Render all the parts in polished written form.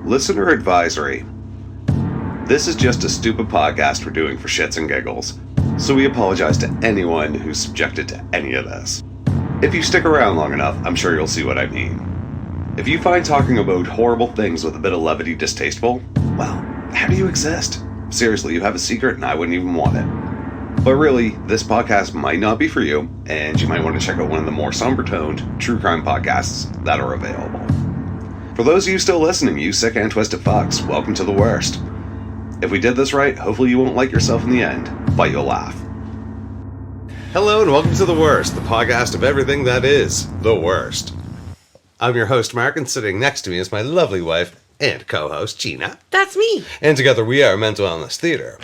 Listener advisory. This is just a stupid podcast we're doing for shits and giggles, so we apologize to anyone who's subjected to any of this. If you stick around long enough, I'm sure you'll see what I mean. If you find talking about horrible things with a bit of levity distasteful, well, how do you exist? Seriously, you have a secret and I wouldn't even want it. But really, this podcast might not be for you, and you might want to check out one of the more somber-toned true crime podcasts that are available. For those of you still listening, you sick and twisted fucks, welcome to the worst. If we did this right, hopefully you won't like yourself in the end, but you'll laugh. Hello and welcome to The Worst, the podcast of everything that is the worst. I'm your host, Mark, and sitting next to me is my lovely wife and co-host, Gina. That's me. And together we are Mental Illness Theater.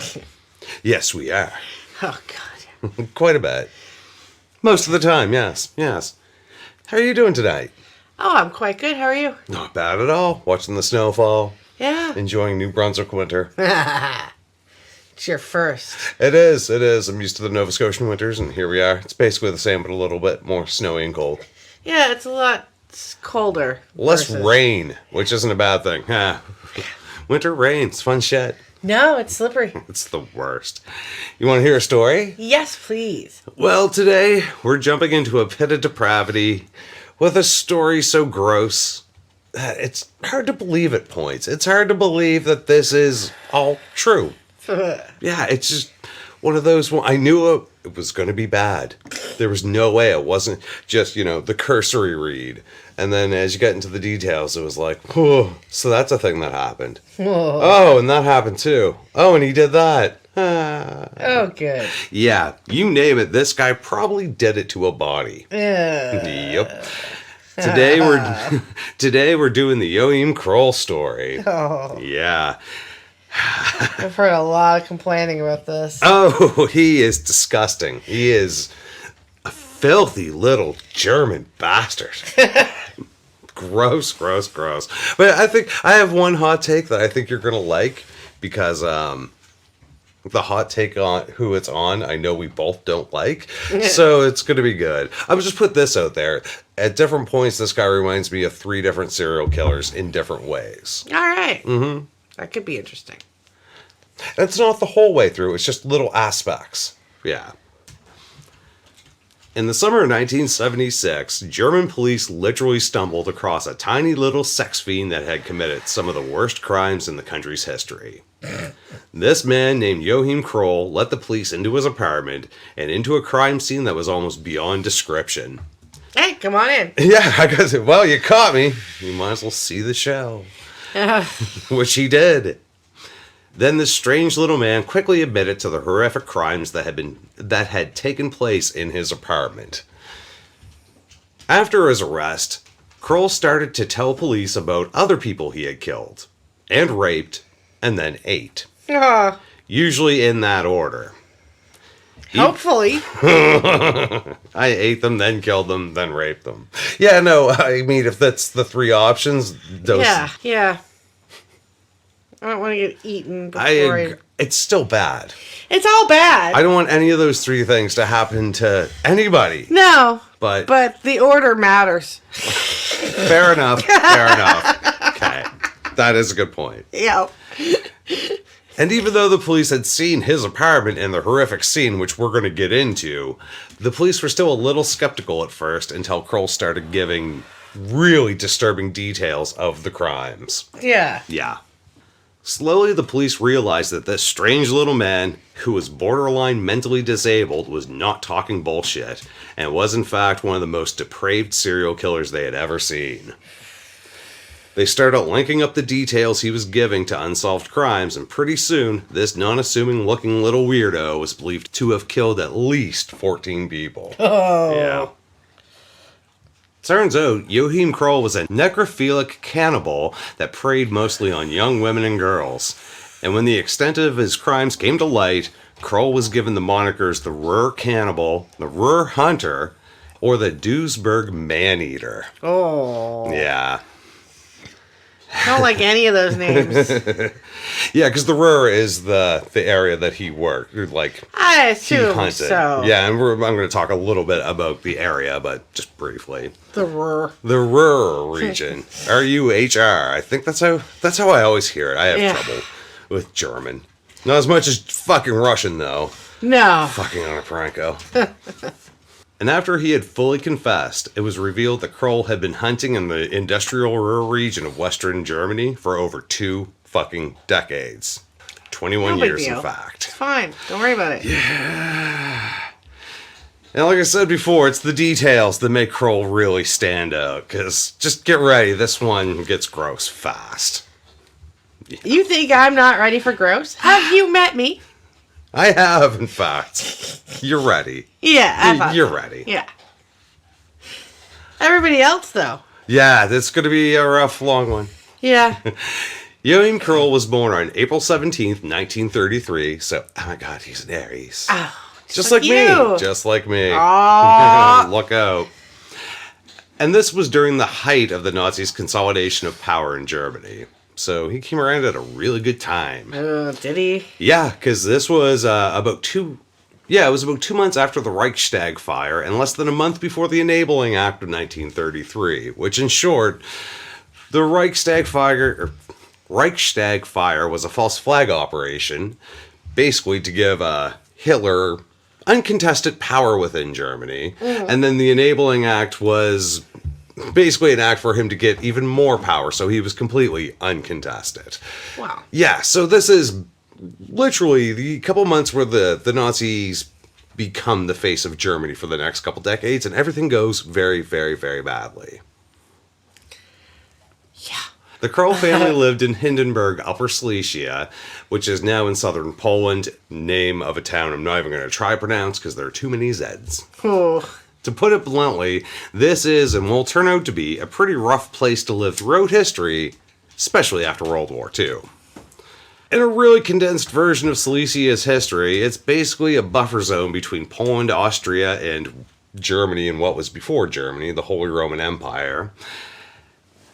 Yes, we are. Oh, God. Quite a bit. Most of the time, yes. How are you doing tonight? Oh, I'm quite good. How are you? Not bad at all. Watching the snow fall. Yeah. Enjoying New Brunswick winter. It's your first. It is. I'm used to the Nova Scotian winters, and here we are. It's basically the same, but a little bit more snowy and cold. Yeah, it's a lot colder. Less rain, which isn't a bad thing. Winter rain's fun shit. No, it's slippery. It's the worst. You want to hear a story? Yes, please. Well, today we're jumping into a pit of depravity with a story so gross that it's hard to believe at points. It's hard to believe that this is all true. Yeah, it's just one of those. I knew it was going to be bad. There was no way it wasn't just, the cursory read. And then as you get into the details, it was like, oh, so that's a thing that happened. Oh, and that happened too. Oh, and he did that. Oh, good. Yeah, you name it. This guy probably did it to a body. Yep. Today we're doing the Joachim Kroll story. Oh. Yeah. I've heard a lot of complaining about this. Oh, he is disgusting. He is a filthy little German bastard. Gross. But I think I have one hot take that I think you're going to like because the hot take on who it's on, I know we both don't like. So it's going to be good. I would just put this out there. At different points, this guy reminds me of 3 different serial killers in different ways. All right. Mm-hmm. That could be interesting. And it's not the whole way through. It's just little aspects. Yeah. In the summer of 1976, German police literally stumbled across a tiny little sex fiend that had committed some of the worst crimes in the country's history. This man named Joachim Kroll let the police into his apartment and into a crime scene that was almost beyond description. Hey, come on in. Yeah, I guess. Well, you caught me. You might as well see the show. Which he did. Then this strange little man quickly admitted to the horrific crimes that had taken place in his apartment. After his arrest, Kroll started to tell police about other people he had killed, and raped, and then ate. Usually in that order. Hopefully. I ate them, then killed them, then raped them. Yeah, no, I mean, if that's the 3 options, those... Yeah. I don't want to get eaten before It's still bad. It's all bad. I don't want any of those 3 things to happen to anybody. No. But the order matters. Fair enough. Okay. That is a good point. Yeah. And even though the police had seen his apartment and the horrific scene, which we're going to get into, the police were still a little skeptical at first until Kroll started giving really disturbing details of the crimes. Yeah. Slowly, the police realized that this strange little man, who was borderline mentally disabled, was not talking bullshit, and was in fact one of the most depraved serial killers they had ever seen. They started linking up the details he was giving to unsolved crimes, and pretty soon, this non-assuming looking little weirdo was believed to have killed at least 14 people. Oh. Yeah. Turns out, Joachim Kroll was a necrophilic cannibal that preyed mostly on young women and girls. And when the extent of his crimes came to light, Kroll was given the monikers the Ruhr Cannibal, the Ruhr Hunter, or the Duisburg Man-Eater. Oh. Yeah. I don't like any of those names. Yeah, because the Ruhr is the area that he worked. Like, I he assume hunted. so. Yeah, and I'm going to talk a little bit about the area, but just briefly. The Ruhr. The Ruhr region. R-U-H-R. I think that's how I always hear it. I have trouble with German. Not as much as fucking Russian, though. No. Fucking Anna Franco. And after he had fully confessed, it was revealed that Kroll had been hunting in the industrial Ruhr region of Western Germany for over 2 fucking decades. 21 years, in fact. It's fine. Don't worry about it. Yeah. And like I said before, it's the details that make Kroll really stand out. Because, just get ready, this one gets gross fast. Yeah. You think I'm not ready for gross? Have you met me? I have, in fact. You're ready. Yeah, you're ready. Yeah. Everybody else, though. Yeah, this is going to be a rough, long one. Yeah. Joachim Kroll was born on April 17th, 1933, so, oh my god, he's an Aries. Oh, just like me. Just like me. Aww. Look out. And this was during the height of the Nazis' consolidation of power in Germany. So he came around at a really good time. Did he? Yeah, because this was about 2 months after the Reichstag fire and less than a month before the Enabling Act of 1933, which in short, the Reichstag fire was a false flag operation, basically to give Hitler uncontested power within Germany. Mm-hmm. And then the Enabling Act was basically an act for him to get even more power, so he was completely uncontested. Wow. Yeah, so this is literally the couple months where the Nazis become the face of Germany for the next couple decades, and everything goes very, very, very badly. Yeah. The Kroll family lived in Hindenburg, Upper Silesia, which is now in southern Poland, name of a town I'm not even going to try to pronounce because there are too many Zs. Oh. To put it bluntly, this is and will turn out to be a pretty rough place to live throughout history, especially after World War II. In a really condensed version of Silesia's history, it's basically a buffer zone between Poland, Austria, and Germany, and what was before Germany, the Holy Roman Empire.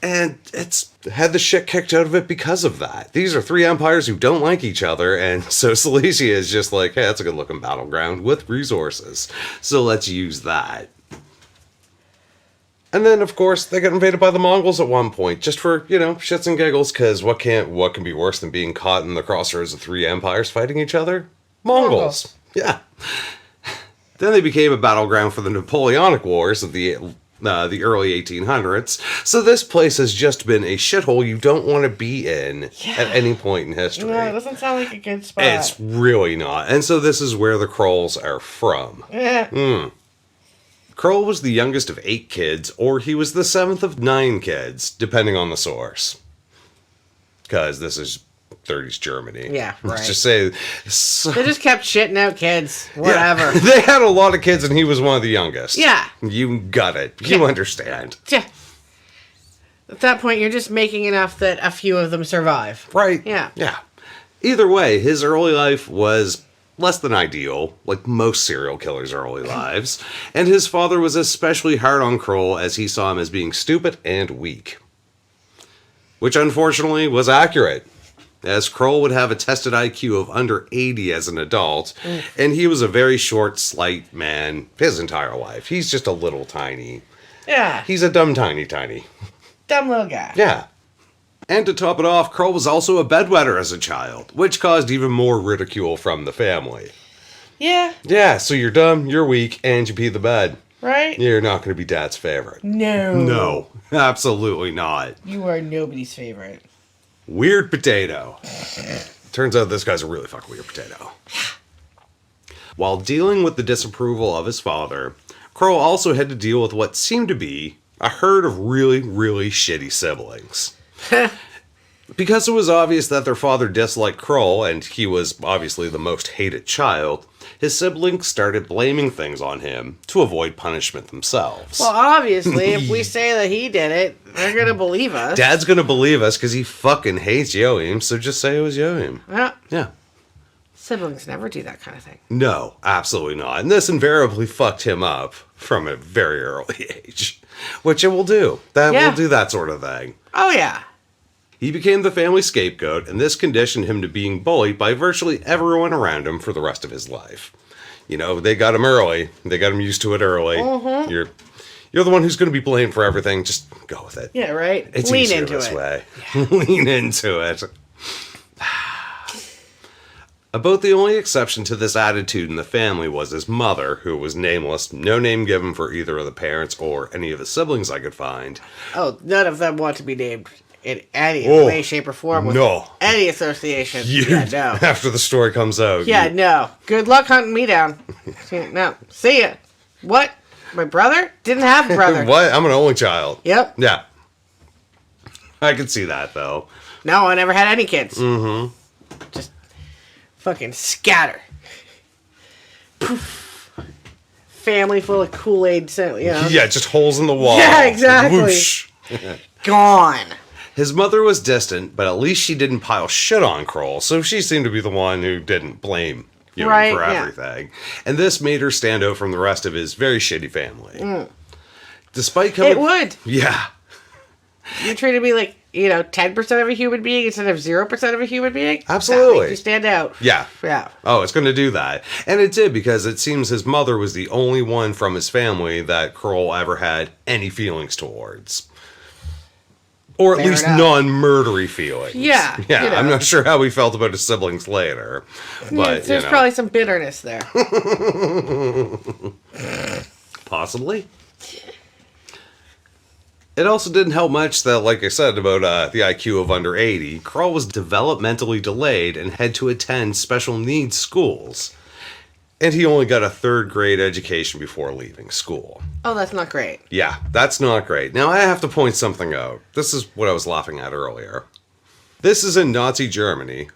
And it's had the shit kicked out of it because of that. These are 3 empires who don't like each other, and so Silesia is just like, hey, that's a good-looking battleground with resources. So let's use that. And then, of course, they got invaded by the Mongols at one point, just for, shits and giggles, because what can be worse than being caught in the crossroads of 3 empires fighting each other? Mongols. Yeah. Then they became a battleground for the Napoleonic Wars of the early 1800s. So this place has just been a shithole you don't want to be in at any point in history. No, it doesn't sound like a good spot. It's really not. And so this is where the Krolls are from. Yeah. Kroll was the youngest of 8 kids, or he was the 7th of 9 kids, depending on the source. Because this is 30s Germany. Yeah, right. Let's just say... They just kept shitting out kids. Whatever. Yeah, they had a lot of kids, and he was one of the youngest. Yeah. You got it. You understand. Yeah. At that point, you're just making enough that a few of them survive. Right. Yeah. Yeah. Either way, his early life was less than ideal, like most serial killers' early lives, and his father was especially hard on Kroll as he saw him as being stupid and weak. Which unfortunately was accurate, as Kroll would have a tested IQ of under 80 as an adult, and he was a very short, slight man his entire life. He's just a little tiny. Yeah. He's a dumb tiny. Dumb little guy. Yeah. And to top it off, Kroll was also a bedwetter as a child, which caused even more ridicule from the family. Yeah. Yeah, so you're dumb, you're weak, and you pee the bed. Right? You're not going to be Dad's favorite. No. No, absolutely not. You are nobody's favorite. Weird potato. Turns out this guy's a really fucking weird potato. While dealing with the disapproval of his father, Kroll also had to deal with what seemed to be a herd of really, really shitty siblings. Because it was obvious that their father disliked Kroll, and he was obviously the most hated child, his siblings started blaming things on him to avoid punishment themselves. Well, obviously, if we say that he did it, they're going to believe us. Dad's going to believe us because he fucking hates Joachim, so just say it was Joachim. Yeah. Siblings never do that kind of thing. No, absolutely not. And this invariably fucked him up from a very early age. Which it will do. That will do that sort of thing. Oh, yeah. He became the family scapegoat, and this conditioned him to being bullied by virtually everyone around him for the rest of his life. You know, they got him early. They got him used to it early. Mm-hmm. You're the one who's going to be blamed for everything. Just go with it. Yeah, right? It's Lean easier into this it. way. Yeah. Lean into it. About the only exception to this attitude in the family was his mother, who was nameless, no name given for either of the parents or any of the siblings I could find. Oh, none of them want to be named in any way, shape, or form with any association. No. After the story comes out. No. Good luck hunting me down. No. See ya. What? My brother? Didn't have a brother. What? I'm an only child. Yep. Yeah. I can see that, though. No, I never had any kids. Mm-hmm. Just fucking scatter. Poof. Family full of Kool-Aid, Yeah, just holes in the wall. Yeah, exactly. Whoosh. Gone. His mother was distant, but at least she didn't pile shit on Kroll, so she seemed to be the one who didn't blame him for everything. And this made her stand out from the rest of his very shitty family. Despite coming... It would. Yeah. You treated me like, 10% of a human being instead of 0% of a human being? Absolutely. That makes you stand out. Yeah. Yeah. Oh, it's going to do that. And it did, because it seems his mother was the only one from his family that Kroll ever had any feelings towards. Or at least non-murdery feelings. Yeah. Yeah, I'm not sure how he felt about his siblings later. But, there's probably some bitterness there. Possibly. It also didn't help much that, like I said, about the IQ of under 80, Kroll was developmentally delayed and had to attend special needs schools. And he only got a 3rd grade education before leaving school. Oh, that's not great. Yeah, that's not great. Now, I have to point something out. This is what I was laughing at earlier. This is in Nazi Germany,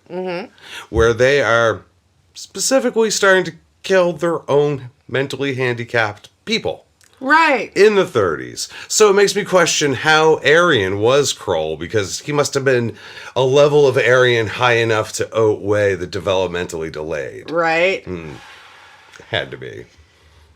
where they are specifically starting to kill their own mentally handicapped people. Right. In the 30s. So it makes me question how Aryan was Kroll, because he must have been a level of Aryan high enough to outweigh the developmentally delayed. Right. Had to be.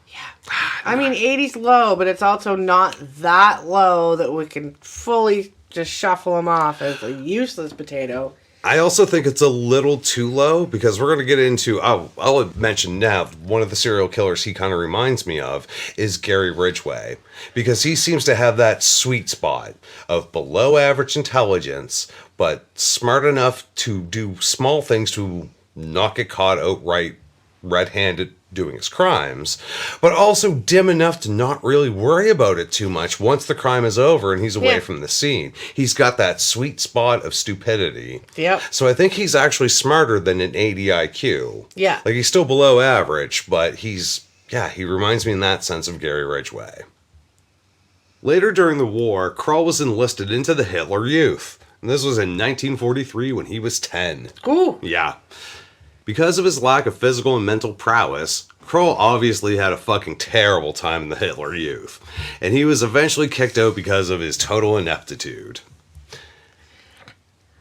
Yeah. I mean, 80's low, but it's also not that low that we can fully just shuffle him off as a useless potato. I also think it's a little too low, because we're going to get into, I'll mention now, one of the serial killers he kind of reminds me of is Gary Ridgway, because he seems to have that sweet spot of below average intelligence, but smart enough to do small things to not get caught outright red-handed doing his crimes, but also dim enough to not really worry about it too much once the crime is over and he's away from the scene. He's got that sweet spot of stupidity. Yep. So I think he's actually smarter than an 80 IQ. Yeah. Like, he's still below average, but he reminds me in that sense of Gary Ridgway. Later during the war, Kroll was enlisted into the Hitler Youth. And this was in 1943 when he was 10. Ooh. Yeah. Because of his lack of physical and mental prowess, Kroll obviously had a fucking terrible time in the Hitler Youth, and he was eventually kicked out because of his total ineptitude.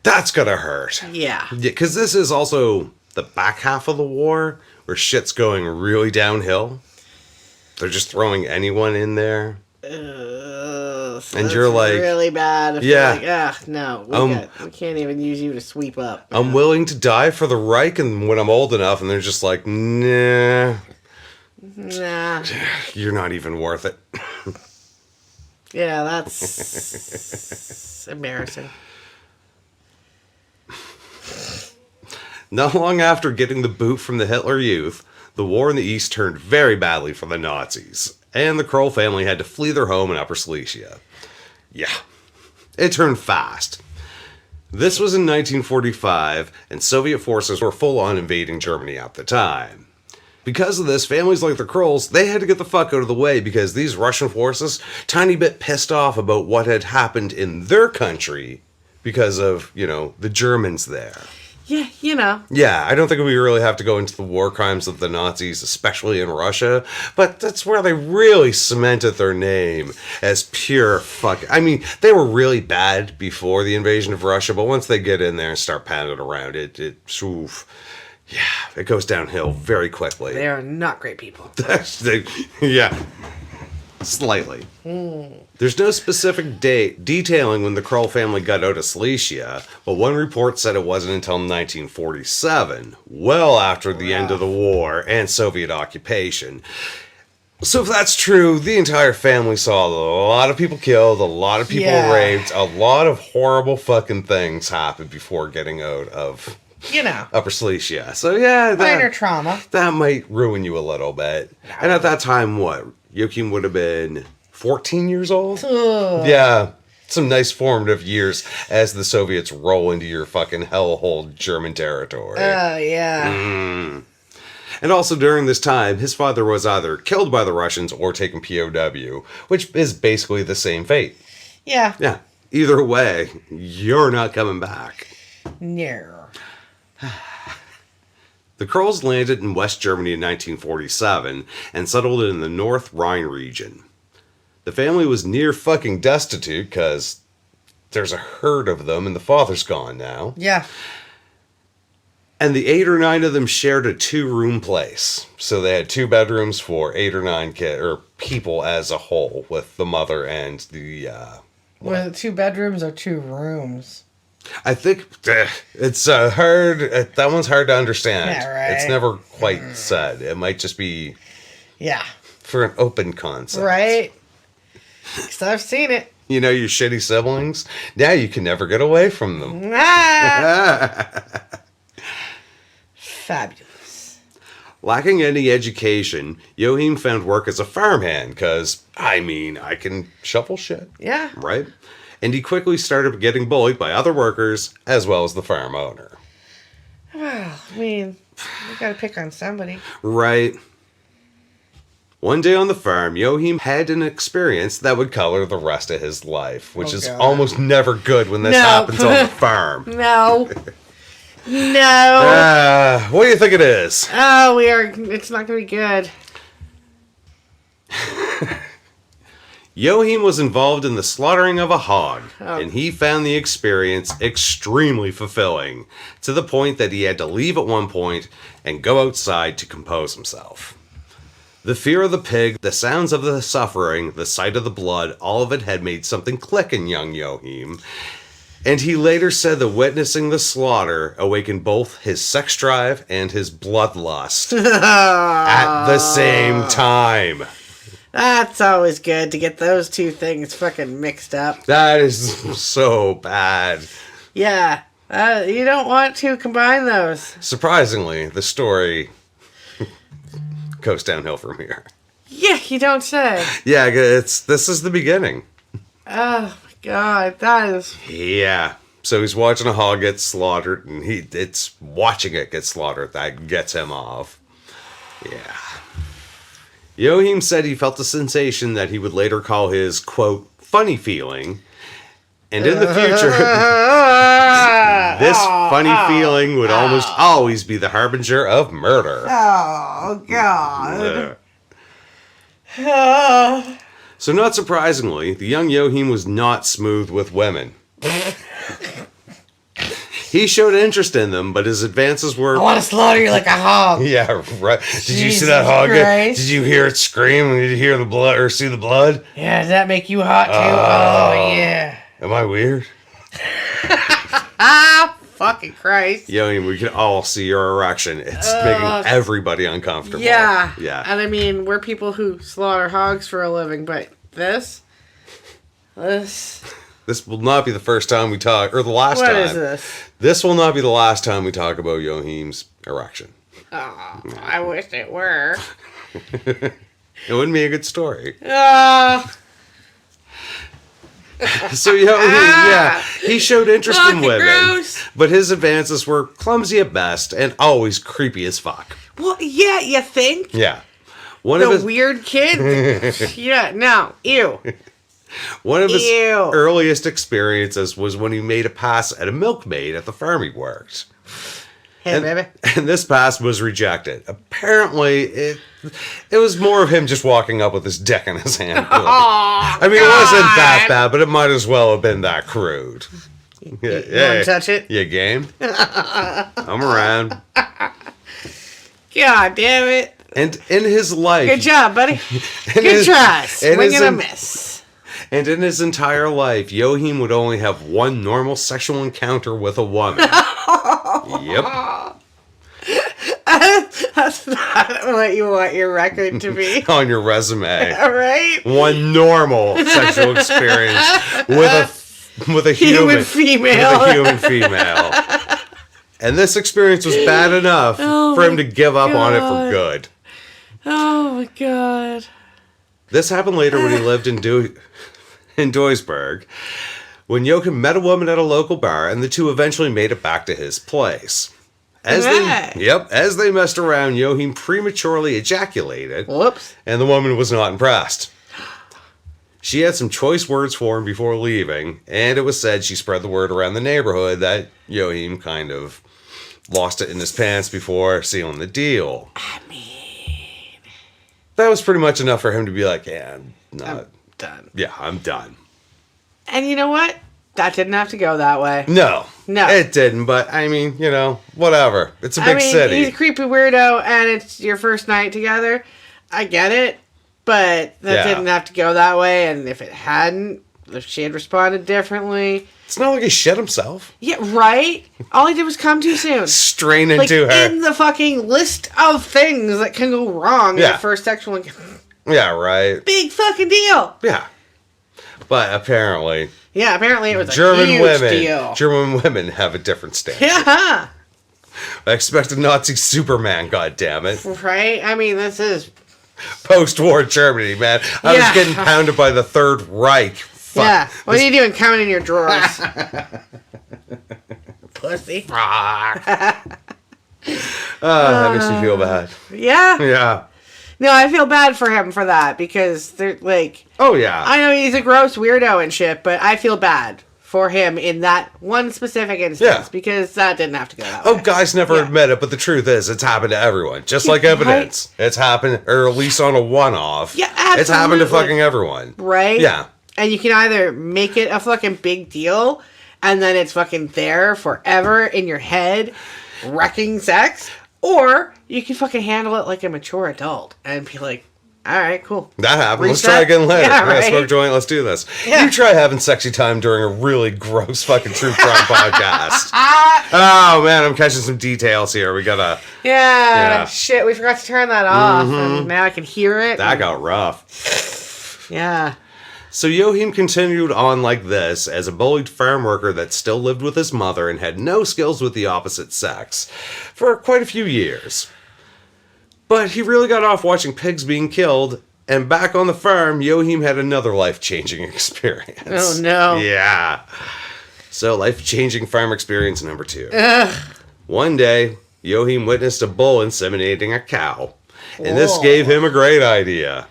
That's gonna hurt. Yeah. Because this is also the back half of the war, where shit's going really downhill. They're just throwing anyone in there. So and you're like, really bad. No, we can't even use you to sweep up. I'm willing to die for the Reich, and when I'm old enough, and they're just like, nah, you're not even worth it. Yeah, that's embarrassing. Not long after getting the boot from the Hitler Youth, the war in the East turned very badly for the Nazis, and the Kroll family had to flee their home in Upper Silesia. Yeah, it turned fast. This was in 1945, and Soviet forces were full-on invading Germany at the time. Because of this, families like the Krolls, they had to get the fuck out of the way, because these Russian forces, tiny bit pissed off about what had happened in their country because of, the Germans there. Yeah, Yeah, I don't think we really have to go into the war crimes of the Nazis, especially in Russia, but that's where they really cemented their name as pure fuck. I mean, they were really bad before the invasion of Russia, but once they get in there and start pounding around it goes downhill very quickly. They are not great people. Yeah. Slightly. There's no specific date detailing when the Kroll family got out of Silesia, but one report said it wasn't until 1947, well after the end of the war and Soviet occupation. So if that's true, the entire family saw a lot of people killed, a lot of people raped, a lot of horrible fucking things happen before getting out of Upper Silesia. So minor trauma. That might ruin you a little bit. And at that time, what? Joachim would have been 14 years old? Ugh. Yeah. Some nice formative years as the Soviets roll into your fucking hellhole German territory. Oh, yeah. And also during this time, his father was either killed by the Russians or taken POW, which is basically the same fate. Yeah. Yeah. Either way, you're not coming back. No. The Krolls landed in West Germany in 1947 and settled in the North Rhine region. The family was near fucking destitute because there's a herd of them and the father's gone now. Yeah. And the 8 or 9 of them shared a 2-room place. So they had 2 bedrooms for 8 or 9 people as a whole, with the mother and the... Was it 2 bedrooms or 2 rooms? I think it's hard. That one's hard to understand. Yeah, right. It's never quite said. It might just be for an open concept. Right. Because I've seen it. You know your shitty siblings? Now you can never get away from them. Fabulous. Lacking any education, Joachim found work as a farmhand because, I can shovel shit. Yeah. Right? And he quickly started getting bullied by other workers as well as the farm owner. Well, we gotta pick on somebody. Right. One day on the farm, Joachim had an experience that would color the rest of his life, which is almost never good when this happens on the farm. No. No. What do you think it is? Oh, it's not gonna be good. Joachim was involved in the slaughtering of a hog, and he found the experience extremely fulfilling, to the point that he had to leave at one point and go outside to compose himself. The fear of the pig, the sounds of the suffering, the sight of the blood, all of it had made something click in young Joachim, and he later said that witnessing the slaughter awakened both his sex drive and his bloodlust at the same time. That's always good to get those 2 things fucking mixed up. That is so bad. Yeah. You don't want to combine those. Surprisingly, the story goes downhill from here. Yeah, you don't say. Yeah, this is the beginning. Oh my god, that is... Yeah. So he's watching a hog get slaughtered, and it's watching it get slaughtered that gets him off. Yeah. Joachim said he felt a sensation that he would later call his, quote, funny feeling. And in the future, this funny feeling would almost always be the harbinger of murder. Oh, God. So not surprisingly, the young Joachim was not smooth with women. He showed interest in them, but his advances were... I want to slaughter you like a hog. Yeah, right. Did you see that Jesus hog? Christ. Did you hear it scream? Did you hear the blood or see the blood? Yeah, does that make you hot too? Oh, yeah. Am I weird? Fucking Christ. Joachim, we can all see your erection. It's making everybody uncomfortable. Yeah. Yeah. And we're people who slaughter hogs for a living, but this... This will not be the first time we talk, or the last time. What is this? This will not be the last time we talk about Joachim's erection. Oh, I wish it were. It wouldn't be a good story. So he showed interest in women, gross. But his advances were clumsy at best and always creepy as fuck. Well, yeah, you think? Yeah. Weird kid? Yeah, no, ew. One of his earliest experiences was when he made a pass at a milkmaid at the farm he worked. Hey, baby. And this pass was rejected. Apparently, it was more of him just walking up with his dick in his hand. It wasn't that bad, but it might as well have been that crude. You want to touch it? You game? I'm around. God damn it. And in his life... Good job, buddy. Good try. Swing and a miss. And in his entire life, Joachim would only have one normal sexual encounter with a woman. Yep. That's not what you want your record to be. On your resume. All right. One normal sexual experience with a human female. With a human female. And this experience was bad enough for him to give up on it for good. Oh my God. This happened later when he lived in Duisburg, when Joachim met a woman at a local bar, and the two eventually made it back to his place. As they messed around, Joachim prematurely ejaculated. Whoops. And the woman was not impressed. She had some choice words for him before leaving, and it was said she spread the word around the neighborhood that Joachim kind of lost it in his pants before sealing the deal. I mean... That was pretty much enough for him to be like, yeah, I'm done. Yeah, I'm done. And you know what? That didn't have to go that way. No, it didn't. But I mean, whatever. It's a big city. He's a creepy weirdo, and it's your first night together. I get it, but that didn't have to go that way. And if it hadn't, if she had responded differently, it's not like he shit himself. Yeah, right. All he did was come too soon. Strain into her. In the fucking list of things that can go wrong in a first sexual encounter. Yeah, right. Big fucking deal. Yeah, but apparently. Yeah, apparently it was a huge deal. German women have a different stance. Yeah. I expect a Nazi Superman, goddammit. Right? I mean, this is... post-war Germany, man. I was getting pounded by the Third Reich. Fuck. Yeah. What are you doing counting your drawers? Pussy. That makes me feel bad. Yeah? Yeah. No, I feel bad for him for that, because they're like... Oh, yeah. I know he's a gross weirdo and shit, but I feel bad for him in that one specific instance, because that didn't have to go that way. Oh, guys never admit it, but the truth is, it's happened to everyone. Just like evidence. Right? It's happened, or at least on a one-off. Yeah, absolutely. It's happened to fucking everyone. Right? Yeah. And you can either make it a fucking big deal, and then it's fucking there forever in your head, wrecking sex, or you can fucking handle it like a mature adult and be like, all right, cool. That happened. Let's try again later. Yeah, right. Smoke joint. Let's do this. Yeah. You try having sexy time during a really gross fucking true crime podcast. Oh, man, I'm catching some details here. We gotta... Yeah. Shit, we forgot to turn that off, and now I can hear it. That got rough. Yeah. So Joachim continued on like this as a bullied farm worker that still lived with his mother and had no skills with the opposite sex for quite a few years. But he really got off watching pigs being killed, and back on the farm, Joachim had another life-changing experience. Oh, no. Yeah. So, life-changing farm experience number 2. Ugh. One day, Joachim witnessed a bull inseminating a cow, and this gave him a great idea.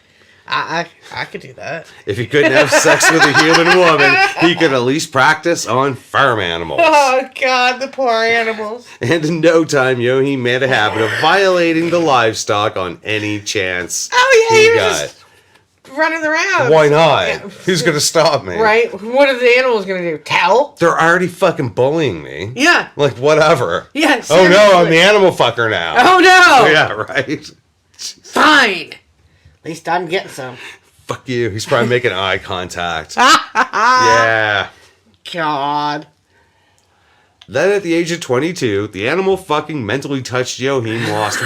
I could do that. If he couldn't have sex with a human woman, he could at least practice on farm animals. Oh, God, the poor animals. And in no time, Joachim made a habit of violating the livestock on any chance he was just running around. Why not? Yeah. Who's going to stop me? Right? What are the animals going to do? Tell? They're already fucking bullying me. Yeah. Like, whatever. Yeah, oh, no, I'm the animal fucker now. Oh, no. Yeah, right. Fine. At least I'm getting some. Fuck you. He's probably making eye contact. Yeah. God. Then at the age of 22, the animal fucking mentally touched Joachim lost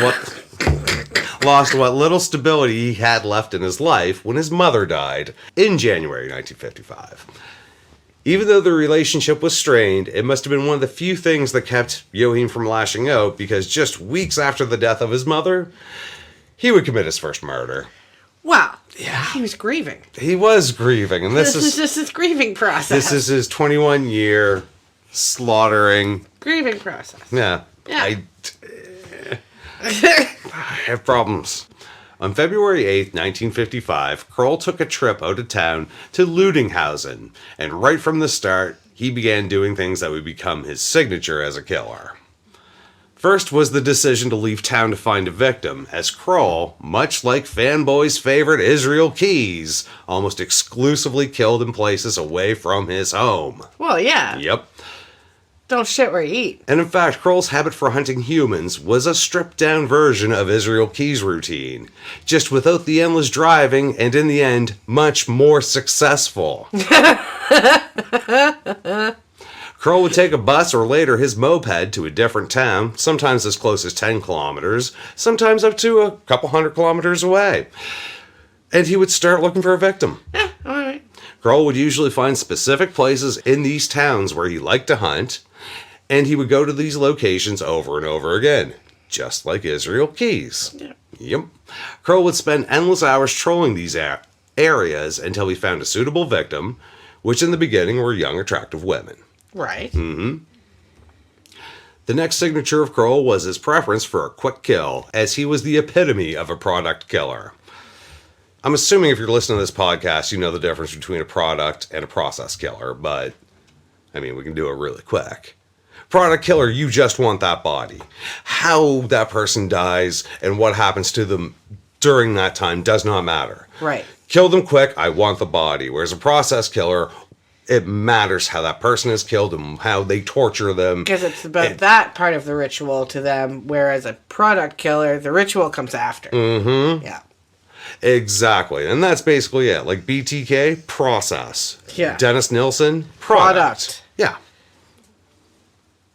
what little stability he had left in his life when his mother died in January 1955. Even though the relationship was strained, it must have been one of the few things that kept Joachim from lashing out, because just weeks after the death of his mother, he would commit his first murder. Wow. Yeah. He was grieving. He was grieving, and this is just his grieving process. This is his 21-year slaughtering grieving process. Yeah. I have problems. On February 8th, 1955, Kroll took a trip out of town to Ludinghausen, and right from the start, he began doing things that would become his signature as a killer. First was the decision to leave town to find a victim, as Kroll, much like fanboys' favorite Israel Keyes, almost exclusively killed in places away from his home. Well, yeah. Yep. Don't shit where you eat. And in fact, Kroll's habit for hunting humans was a stripped-down version of Israel Keyes' routine, just without the endless driving, and in the end, much more successful. Kroll would take a bus or later his moped to a different town, sometimes as close as 10 kilometers, sometimes up to a couple 100 kilometers away. And he would start looking for a victim. Yeah, alright. Kroll would usually find specific places in these towns where he liked to hunt, and he would go to these locations over and over again, just like Israel Keyes. Yeah. Yep. Kroll would spend endless hours trolling these areas until he found a suitable victim, which in the beginning were young, attractive women. Right. The next signature of Kroll was his preference for a quick kill, as he was the epitome of a product killer. I'm assuming if you're listening to this podcast, you know the difference between a product and a process killer, but, I mean, we can do it really quick. Product killer, you just want that body. How that person dies and what happens to them during that time does not matter. Right. Kill them quick, I want the body. Whereas a process killer, it matters how that person is killed and how they torture them. Because it's about that part of the ritual to them, whereas a product killer, the ritual comes after. Mm-hmm. Yeah. Exactly. And that's basically it. Like BTK, process. Yeah. Dennis Nilsson, product. Yeah.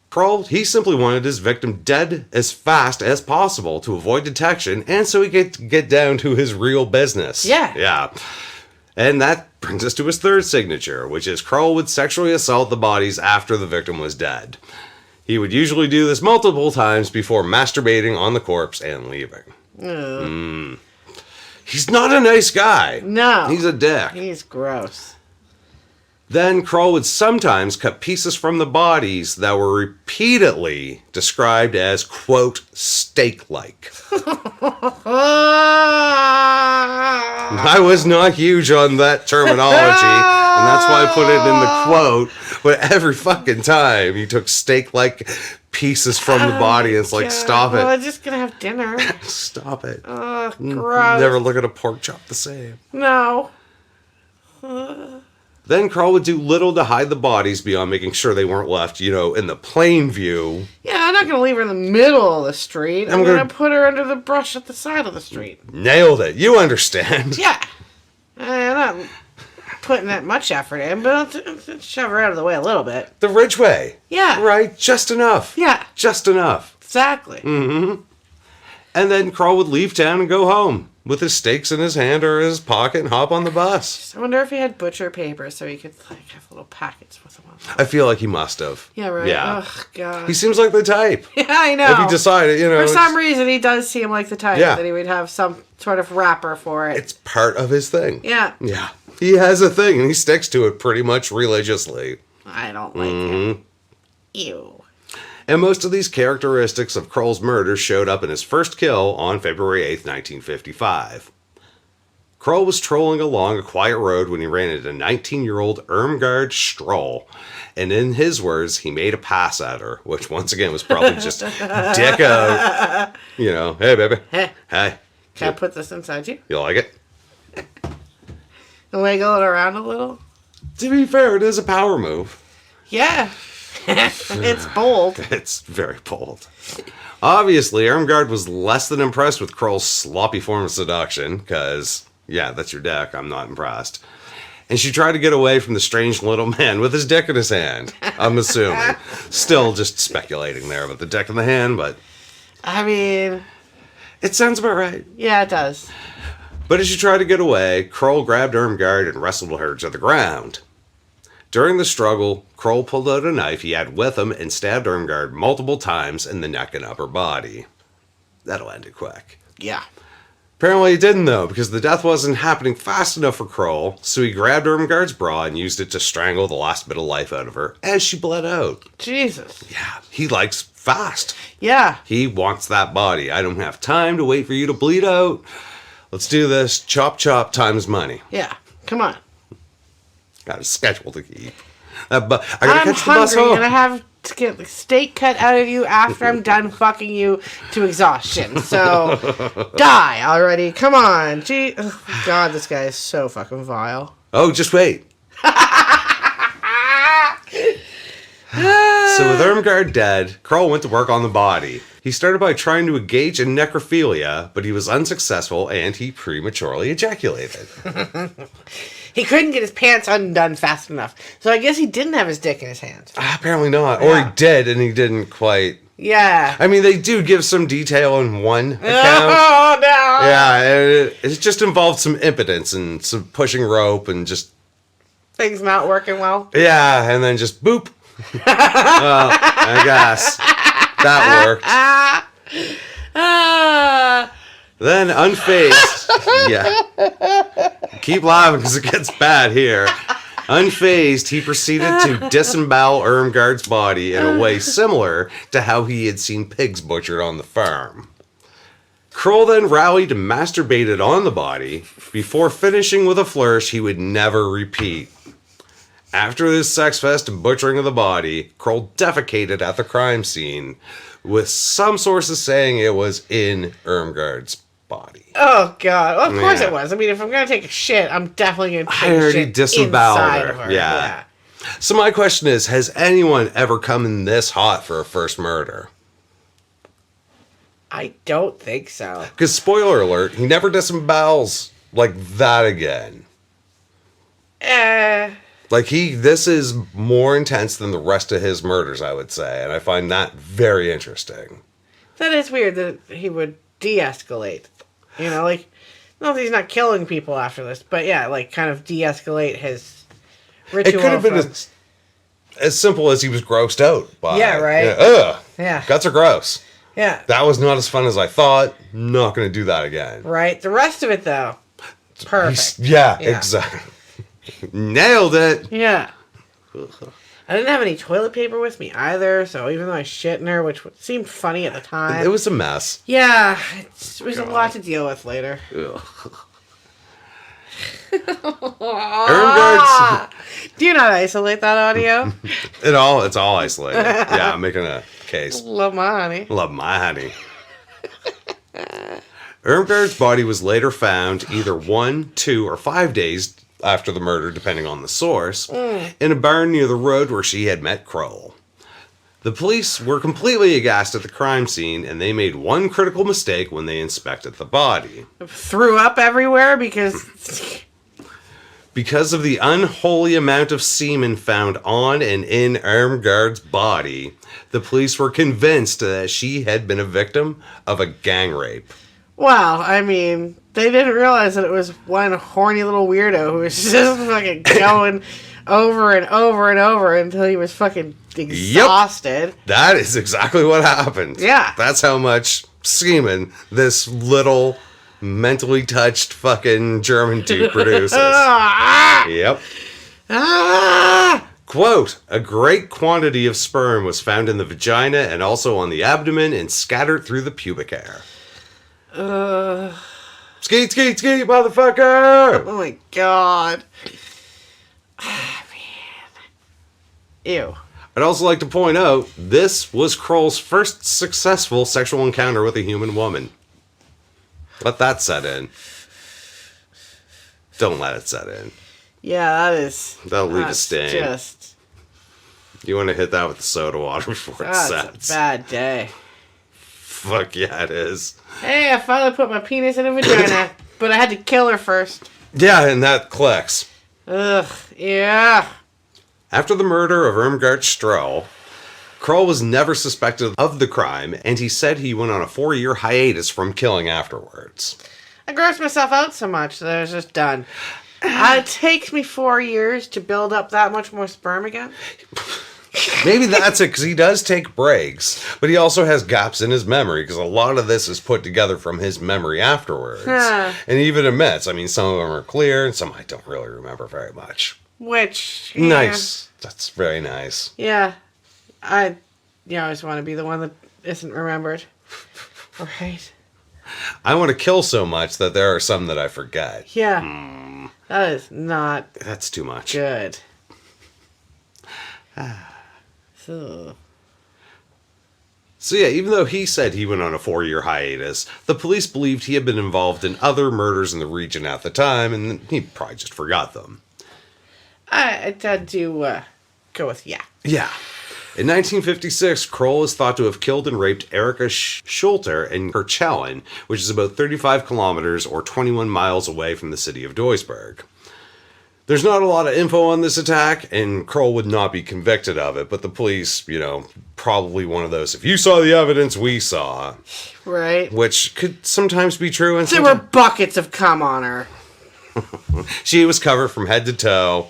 Kroll, he simply wanted his victim dead as fast as possible to avoid detection and so he could get down to his real business. Yeah. Yeah. And that brings us to his third signature, which is Kroll would sexually assault the bodies after the victim was dead. He would usually do this multiple times before masturbating on the corpse and leaving. He's not a nice guy. No. He's a dick. He's gross. Then Kroll would sometimes cut pieces from the bodies that were repeatedly described as, quote, steak-like. I was not huge on that terminology, and that's why I put it in the quote. But every fucking time he took steak-like pieces from the body, and it's like, stop it. Well, I'm just gonna have dinner. Stop it. Ugh, gross. Never look at a pork chop the same. No. Then Kroll would do little to hide the bodies beyond making sure they weren't left, in the plain view. Yeah, I'm not going to leave her in the middle of the street. I'm going to put her under the brush at the side of the street. Nailed it. You understand. Yeah. I'm not putting that much effort in, but I'll shove her out of the way a little bit. The Ridgeway. Yeah. Right? Just enough. Yeah. Just enough. Exactly. Mm-hmm. And then Kroll would leave town and go home with his steaks in his hand or his pocket and hop on the bus. I wonder if he had butcher paper so he could have little packets with him on. I feel like he must have. Yeah, right. Yeah. Oh, God. He seems like the type. Yeah, I know. If he decided, For some reason, he does seem like the type that he would have some sort of wrapper for it. It's part of his thing. Yeah. Yeah. He has a thing and he sticks to it pretty much religiously. I don't like him. Ew. And most of these characteristics of Kroll's murder showed up in his first kill on February 8th, 1955. Kroll was trolling along a quiet road when he ran into 19-year-old Irmgard Stroll. And in his words, he made a pass at her, which once again was probably just dick out. Hey, baby. Hey. Can I put this inside you? You like it? Wiggle it around a little? To be fair, it is a power move. Yeah. It's bold. It's very bold. Obviously, Irmgard was less than impressed with Kroll's sloppy form of seduction, because, yeah, that's your dick. I'm not impressed. And she tried to get away from the strange little man with his dick in his hand, I'm assuming. Still just speculating there about the dick in the hand, but... I mean... It sounds about right. Yeah, it does. But as she tried to get away, Kroll grabbed Irmgard and wrestled her to the ground. During the struggle, Kroll pulled out a knife he had with him and stabbed Irmgard multiple times in the neck and upper body. That'll end it quick. Yeah. Apparently it didn't, though, because the death wasn't happening fast enough for Kroll, so he grabbed Irmgard's bra and used it to strangle the last bit of life out of her as she bled out. Jesus. Yeah, he likes fast. Yeah. He wants that body. I don't have time to wait for you to bleed out. Let's do this. Chop, chop, times money. Yeah. Come on. Got a schedule to keep. I gotta catch the bus hungry home. and I have to get the steak cut out of you after I'm done fucking you to exhaustion. So, die already. Come on. Gee. Oh, God, this guy is so fucking vile. Oh, just wait. So with Irmgard dead, Kroll went to work on the body. He started by trying to engage in necrophilia, but he was unsuccessful and he prematurely ejaculated. He couldn't get his pants undone fast enough. So I guess he didn't have his dick in his hands. Apparently not. Yeah. Or he did and he didn't quite. Yeah. I mean, they do give some detail in one account. Oh, no. Yeah, it just involved some impotence and some pushing rope and just... Things not working well. Yeah, and then just boop. Well, I guess that worked. Then, unfazed. Yeah. Keep laughing because it gets bad here. Unfazed, he proceeded to disembowel Irmgard's body in a way similar to how he had seen pigs butchered on the farm. Kroll then rallied and masturbated on the body before finishing with a flourish he would never repeat. After this sex fest and butchering of the body, Kroll defecated at the crime scene, with some sources saying it was in Irmgard's body. Oh, God. Well, of course it was. I mean, if I'm going to take a shit, I'm definitely going to take a shit disemboweled inside her. of her. Yeah. So my question is, has anyone ever come in this hot for a first murder? I don't think so. Because, spoiler alert, he never disembowels like that again. Like, this is more intense than the rest of his murders, I would say. And I find that very interesting. That is weird that he would de-escalate. You know, like, no, he's not killing people after this. But yeah, like, kind of de-escalate his ritual. It could have been as simple as he was grossed out by... Yeah, right? Ugh. Yeah. Guts are gross. Yeah. That was not as fun as I thought. Not going to do that again. Right. The rest of it, though, perfect. Yeah, exactly. Nailed it. Yeah. I didn't have any toilet paper with me either, so even though I shit in her, which seemed funny at the time. It was a mess. Yeah, it was a lot to deal with later. Irmgard's... Do you not isolate that audio? It's all isolated. Yeah, I'm making a case. Love my honey. Love my honey. Irmgard's body was later found either 1, 2, or 5 days after the murder, depending on the source, in a barn near the road where she had met Kroll. The police were completely aghast at the crime scene, and they made one critical mistake when they inspected the body. Threw up everywhere because of the unholy amount of semen found on and in Irmgard's body, the police were convinced that she had been a victim of a gang rape. Well, I mean, they didn't realize that it was one horny little weirdo who was just fucking going over and over and over until he was fucking exhausted. Yep. That is exactly what happened. Yeah. That's how much semen this little mentally touched fucking German dude produces. Yep. Quote, a great quantity of sperm was found in the vagina and also on the abdomen and scattered through the pubic hair. Skeet, skeet, skeet, motherfucker! Oh my god. Ah, man. Ew. I'd also like to point out, this was Kroll's first successful sexual encounter with a human woman. Let that set in. Don't let it set in. Yeah, that is... That'll leave a stain. Just... You want to hit that with the soda water before it sets. It's a bad day. Fuck yeah, it is. Hey, I finally put my penis in a vagina, but I had to kill her first. Yeah, and that clicks. Ugh, yeah. After the murder of Irmgard Stroll, Kroll was never suspected of the crime, and he said he went on a 4-year hiatus from killing afterwards. I grossed myself out so much that I was just done. It takes me 4 years to build up that much more sperm again. Maybe that's it, because he does take breaks, but he also has gaps in his memory, because a lot of this is put together from his memory afterwards. And he even admits, I mean, some of them are clear, and some I don't really remember very much. Which, yeah. Nice. That's very nice. Yeah. I always want to be the one that isn't remembered. Right? I want to kill so much that there are some that I forget. Yeah. That is not... That's too much. Good. So yeah, even though he said he went on a 4-year hiatus, the police believed he had been involved in other murders in the region at the time, and he probably just forgot them. I had to go with yeah. Yeah. In 1956, Kroll is thought to have killed and raped Erika Schulter in Kirchhellen, which is about 35 kilometers or 21 miles away from the city of Duisburg. There's not a lot of info on this attack, and Kroll would not be convicted of it, but the police, probably one of those, if you saw the evidence, we saw. Right. Which could sometimes be true. And there were buckets of cum on her. She was covered from head to toe.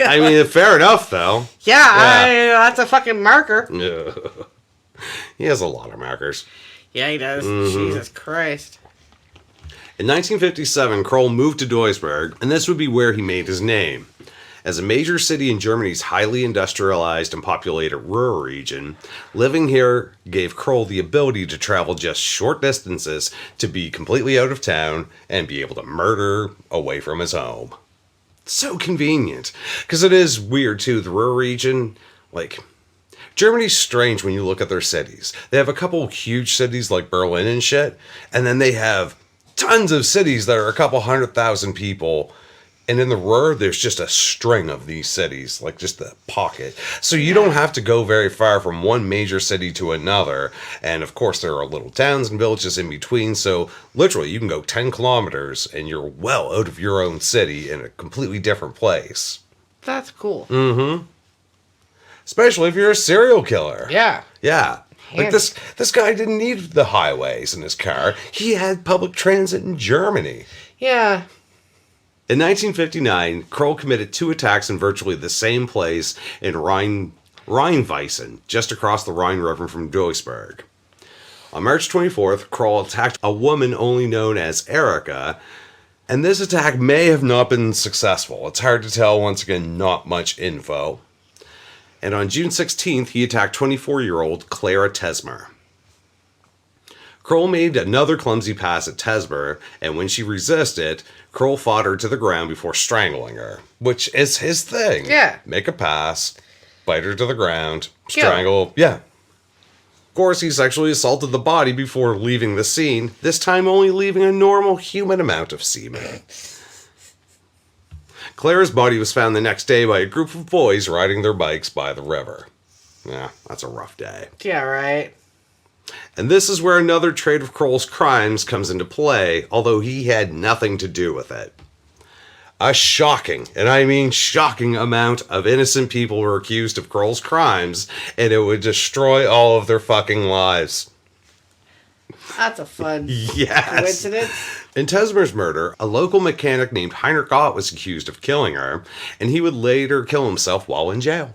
I mean, fair enough, though. Yeah. That's a fucking marker. Yeah. He has a lot of markers. Yeah, he does. Mm-hmm. Jesus Christ. In 1957, Kroll moved to Duisburg, and this would be where he made his name. As a major city in Germany's highly industrialized and populated rural region, living here gave Kroll the ability to travel just short distances, to be completely out of town, and be able to murder away from his home. So convenient. Because it is weird, too. The rural region, Germany's strange when you look at their cities. They have a couple huge cities like Berlin and shit, and then they have tons of cities that are a couple 100,000 people. And in the rural, there's just a string of these cities, just a pocket. So you don't have to go very far from one major city to another. And of course, there are little towns and villages in between. So literally, you can go 10 kilometers and you're well out of your own city in a completely different place. That's cool. Mm-hmm. Especially if you're a serial killer. Yeah. Yeah. This guy didn't need the highways in his car. He had public transit in Germany. Yeah. In 1959, Kroll committed 2 attacks in virtually the same place in Rheinwiesen, just across the Rhine River from Duisburg. On March 24th, Kroll attacked a woman only known as Erika, and this attack may have not been successful. It's hard to tell, once again, not much info. And on June 16th, he attacked 24-year-old Clara Tesmer. Kroll made another clumsy pass at Tesmer, and when she resisted, Kroll fought her to the ground before strangling her, which is his thing. Yeah. Make a pass, bite her to the ground, strangle. Yeah. Of course, he sexually assaulted the body before leaving the scene, this time only leaving a normal human amount of semen. Clara's body was found the next day by a group of boys riding their bikes by the river. Yeah, that's a rough day. Yeah, right. And this is where another trait of Kroll's crimes comes into play, although he had nothing to do with it. A shocking, and I mean shocking, amount of innocent people were accused of Kroll's crimes, and it would destroy all of their fucking lives. That's a fun coincidence. In Tesmer's murder, a local mechanic named Heinrich Ott was accused of killing her, and he would later kill himself while in jail.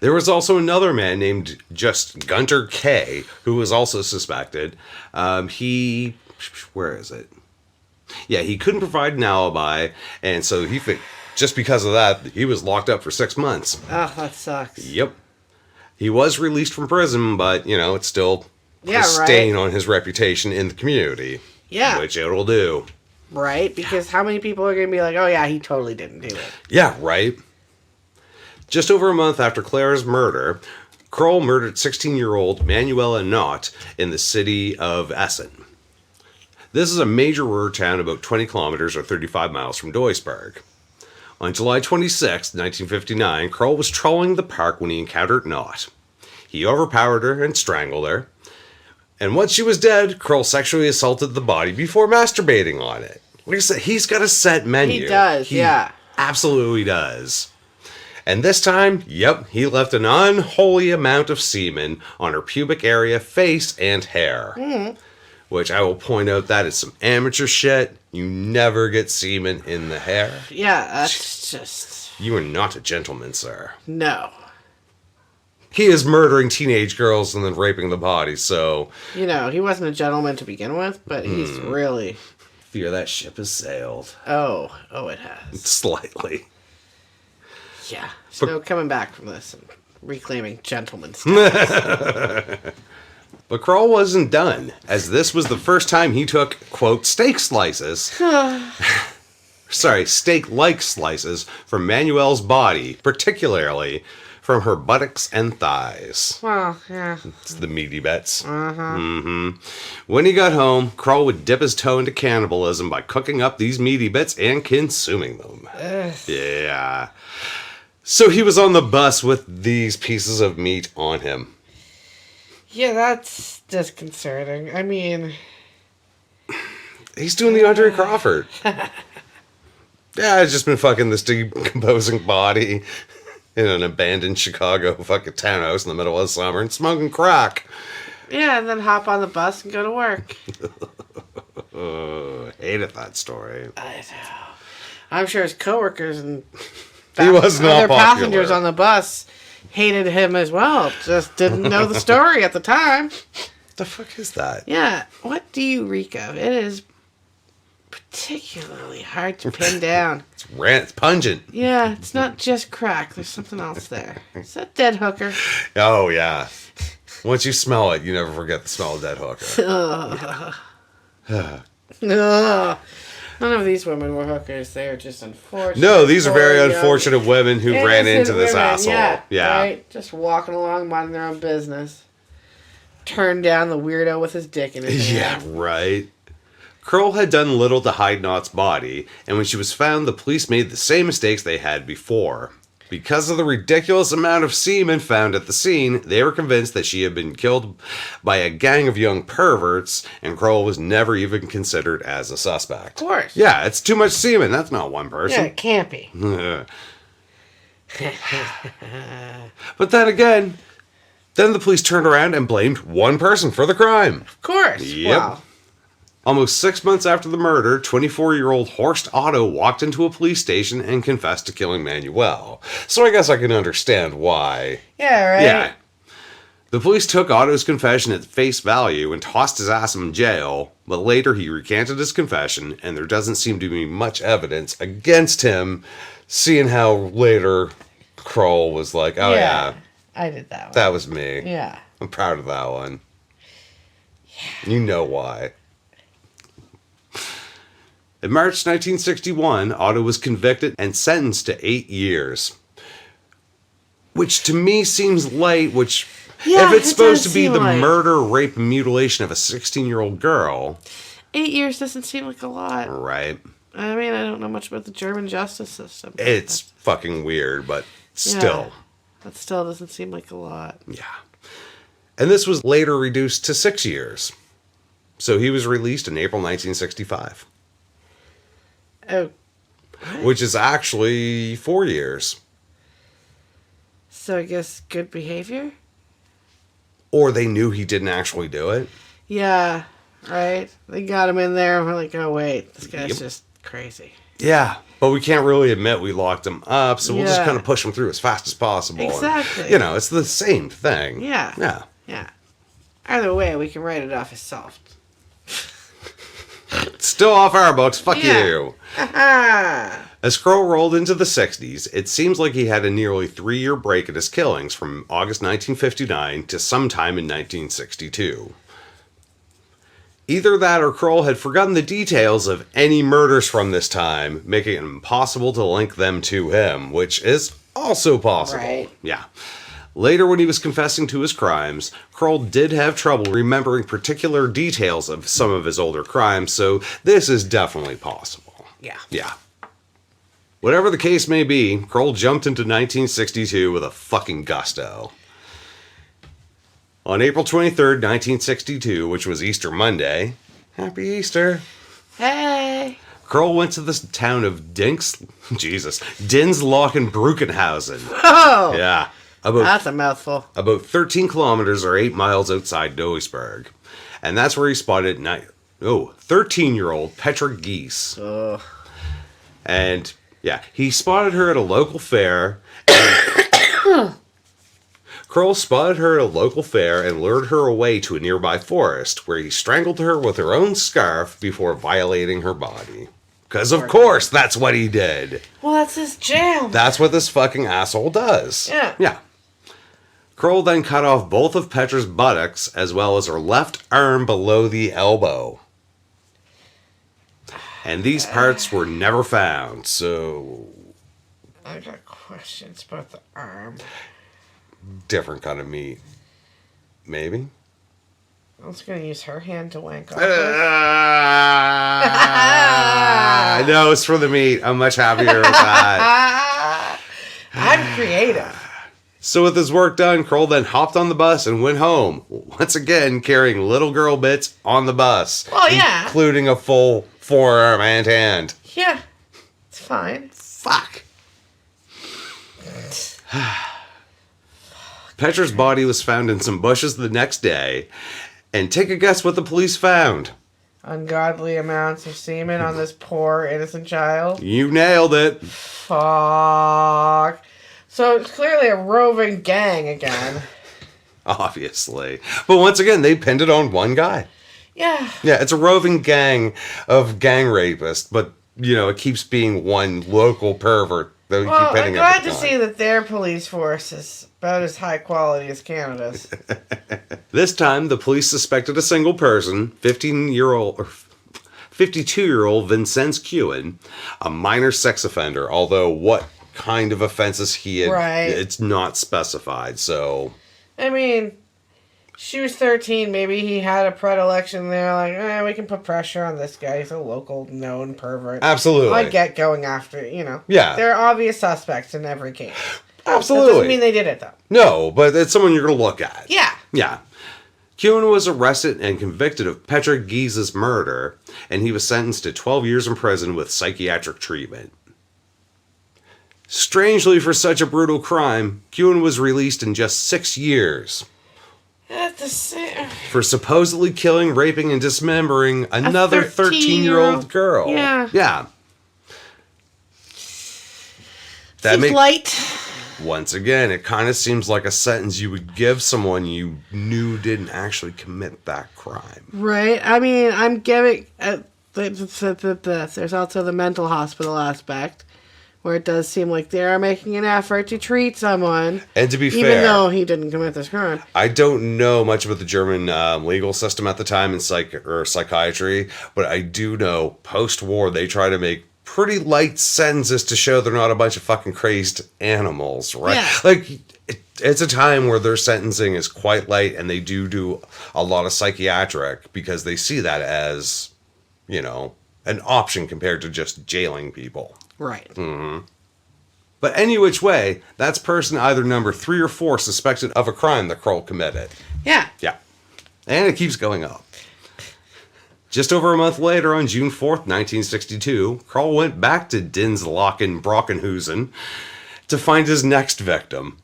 There was also another man named just Gunter K, who was also suspected. Where is it? Yeah, he couldn't provide an alibi, and so just because of that, he was locked up for 6 months. Oh, that sucks. Yep. He was released from prison, but, it's still a stain on his reputation in the community. Yeah. Which it'll do. Right, because how many people are going to be like, oh yeah, he totally didn't do it. Yeah, right. Just over a month after Clara's murder, Kroll murdered 16-year-old Manuela Knott in the city of Essen. This is a major rural town about 20 kilometers or 35 miles from Duisburg. On July 26, 1959, Kroll was trolling the park when he encountered Knott. He overpowered her and strangled her. And once she was dead, Kroll sexually assaulted the body before masturbating on it. Like I said, he's got a set menu. He does, yeah. Absolutely does. And this time, he left an unholy amount of semen on her pubic area, face, and hair. Mm. Which I will point out, that is some amateur shit. You never get semen in the hair. Yeah, that's just... You are not a gentleman, sir. No. He is murdering teenage girls and then raping the body, so... he wasn't a gentleman to begin with, but he's really... Fear that ship has sailed. Oh, it has. Slightly. Yeah, so coming back from this and reclaiming gentleman status. But Kroll wasn't done, as this was the first time he took, quote, steak slices. Steak-like slices from Manuel's body, particularly from her buttocks and thighs. Well, yeah. It's the meaty bits. Uh-huh. When he got home, Kroll would dip his toe into cannibalism by cooking up these meaty bits and consuming them. Ugh. Yeah. So he was on the bus with these pieces of meat on him. Yeah, that's disconcerting. I mean... He's doing the Andre Crawford. Yeah, I've just been fucking this decomposing body in an abandoned Chicago fucking townhouse in the middle of summer and smoking crack. Yeah, and then hop on the bus and go to work. Hated that story. I know. I'm sure his coworkers and He was not other popular. passengers on the bus hated him as well. Just didn't know the story at the time. The fuck is that? Yeah, what do you reek of? It is particularly hard to pin down. It's pungent. Yeah, it's not just crack. There's something else there. Is that dead hooker? Oh, yeah. Once you smell it, you never forget the smell of dead hooker. Ugh. None of these women were hookers. They are just unfortunate. No, these are very young, unfortunate women who ran into innocent this women, asshole. Yeah. Right? Just walking along, minding their own business. Turned down the weirdo with his dick in his hand. Yeah, right. Kroll had done little to hide Knott's body, and when she was found, the police made the same mistakes they had before. Because of the ridiculous amount of semen found at the scene, they were convinced that she had been killed by a gang of young perverts, and Kroll was never even considered as a suspect. Of course. Yeah, it's too much semen. That's not one Yeah, person. it can't be. But then again, then the police turned around and blamed one person for the crime. Of course. Yep. Wow. Almost 6 months after the murder, 24-year-old Horst Otto walked into a police station and confessed to killing Manuel. So I guess I can understand why. Yeah, right? Yeah. The police took Otto's confession at face value and tossed his ass in jail, but later he recanted his confession, and there doesn't seem to be much evidence against him, seeing how later Kroll was like, oh yeah, I did that one. that was me. Yeah. I'm proud of that one. Yeah. You know why. In March 1961, Otto was convicted and sentenced to 8 years. Which to me seems light, which... Yeah, if it's it supposed does to be seem the light. murder, rape, and mutilation of a 16-year-old girl... 8 years doesn't seem like a lot. Right. I mean, I don't know much about the German justice system. It's fucking weird, but still. Yeah, that still doesn't seem like a lot. Yeah. And this was later reduced to 6 years. So he was released in April 1965. Oh. Which is actually 4 years. So I guess good behavior? Or they knew he didn't actually do it. Yeah, right? They got him in there and we're like, oh wait, this guy's Yep. just crazy. Yeah, but we can't really admit we locked him up, so we'll just Yeah. kind of push him through as fast as possible. and, Exactly. it's the same thing. Yeah. Yeah. Yeah. Either way, we can write it off as solved. Still off our books, fuck Yeah. you. Ah. As Kroll rolled into the 60s, it seems like he had a nearly 3-year break in his killings from August 1959 to sometime in 1962. Either that or Kroll had forgotten the details of any murders from this time, making it impossible to link them to him, which is also possible. Right. Yeah. Later, when he was confessing to his crimes, Kroll did have trouble remembering particular details of some of his older crimes, so this is definitely possible. Yeah. Yeah. Whatever the case may be, Kroll jumped into 1962 with a fucking gusto. On April 23rd, 1962, which was Easter Monday, Happy Easter, Hey. Kroll went to the town of Dinsloch and Bruckenhausen. Oh. Yeah. That's a mouthful. About 13 kilometers or 8 miles outside Duisburg. And that's where he spotted 13-year-old Petra Gies. Oh. And, yeah, he spotted her at a local fair. Kroll spotted her at a local fair and lured her away to a nearby forest, where he strangled her with her own scarf before violating her body. Because, of course, that's what he did. Well, that's his jam. That's what this fucking asshole does. Yeah. Yeah. Kroll then cut off both of Petra's buttocks, as well as her left arm below the elbow. And these parts were never found, so... I got questions about the arm. different kind of meat. Maybe? I was going to use her hand to wank off. No, it's for the meat. I'm much happier with that. I'm creative. So with his work done, Kroll then hopped on the bus and went home. Once again, carrying little girl bits on the bus. Oh, yeah. Including a full forearm and hand. Yeah. It's fine. Fuck. Petra's body was found in some bushes the next day. And take a guess what the police found. Ungodly amounts of semen on this poor innocent child. You nailed it. Fuck. So it's clearly a roving gang again. Obviously. But once again, they pinned it on one guy. Yeah. Yeah, it's a roving gang of gang rapists, but, it keeps being one local pervert. That we keep Well, I'm pinning glad every to time. see that their police force is about as high quality as Canada's. This time, the police suspected a single person, 52-year-old Vincenz Kewen, a minor sex offender, although what kind of offenses he had, it's not specified, so... I mean, she was 13, maybe he had a predilection there, like, we can put pressure on this guy, he's a local known pervert. Absolutely. I get going after, Yeah. There are obvious suspects in every case. Absolutely. That doesn't mean they did it, though. No, but it's someone you're going to look at. Yeah. Yeah. Kewen was arrested and convicted of Petra Gies's murder, and he was sentenced to 12 years in prison with psychiatric treatment. Strangely, for such a brutal crime, Kewen was released in just 6 years. That's the same. For supposedly killing, raping, and dismembering another 13-year-old girl. Yeah. Yeah. Seems light. Once again, it kind of seems like a sentence you would give someone you knew didn't actually commit that crime. Right. I mean, I'm giving... there's also the mental hospital aspect, where it does seem like they are making an effort to treat someone. And to be fair... Even though he didn't commit this crime. I don't know much about the German legal system at the time in psychiatry, but I do know post-war they try to make pretty light sentences to show they're not a bunch of fucking crazed animals, right? Yeah. Like, it's a time where their sentencing is quite light, and they do a lot of psychiatric because they see that as, an option compared to just jailing people. Right. Mm-hmm. But any which way, that's person either number 3 or 4 suspected of a crime that Kroll committed. Yeah. Yeah. And it keeps going up. Just over a month later, on June 4th, 1962, Kroll went back to Dinslaken-Brockenhusen to find his next victim.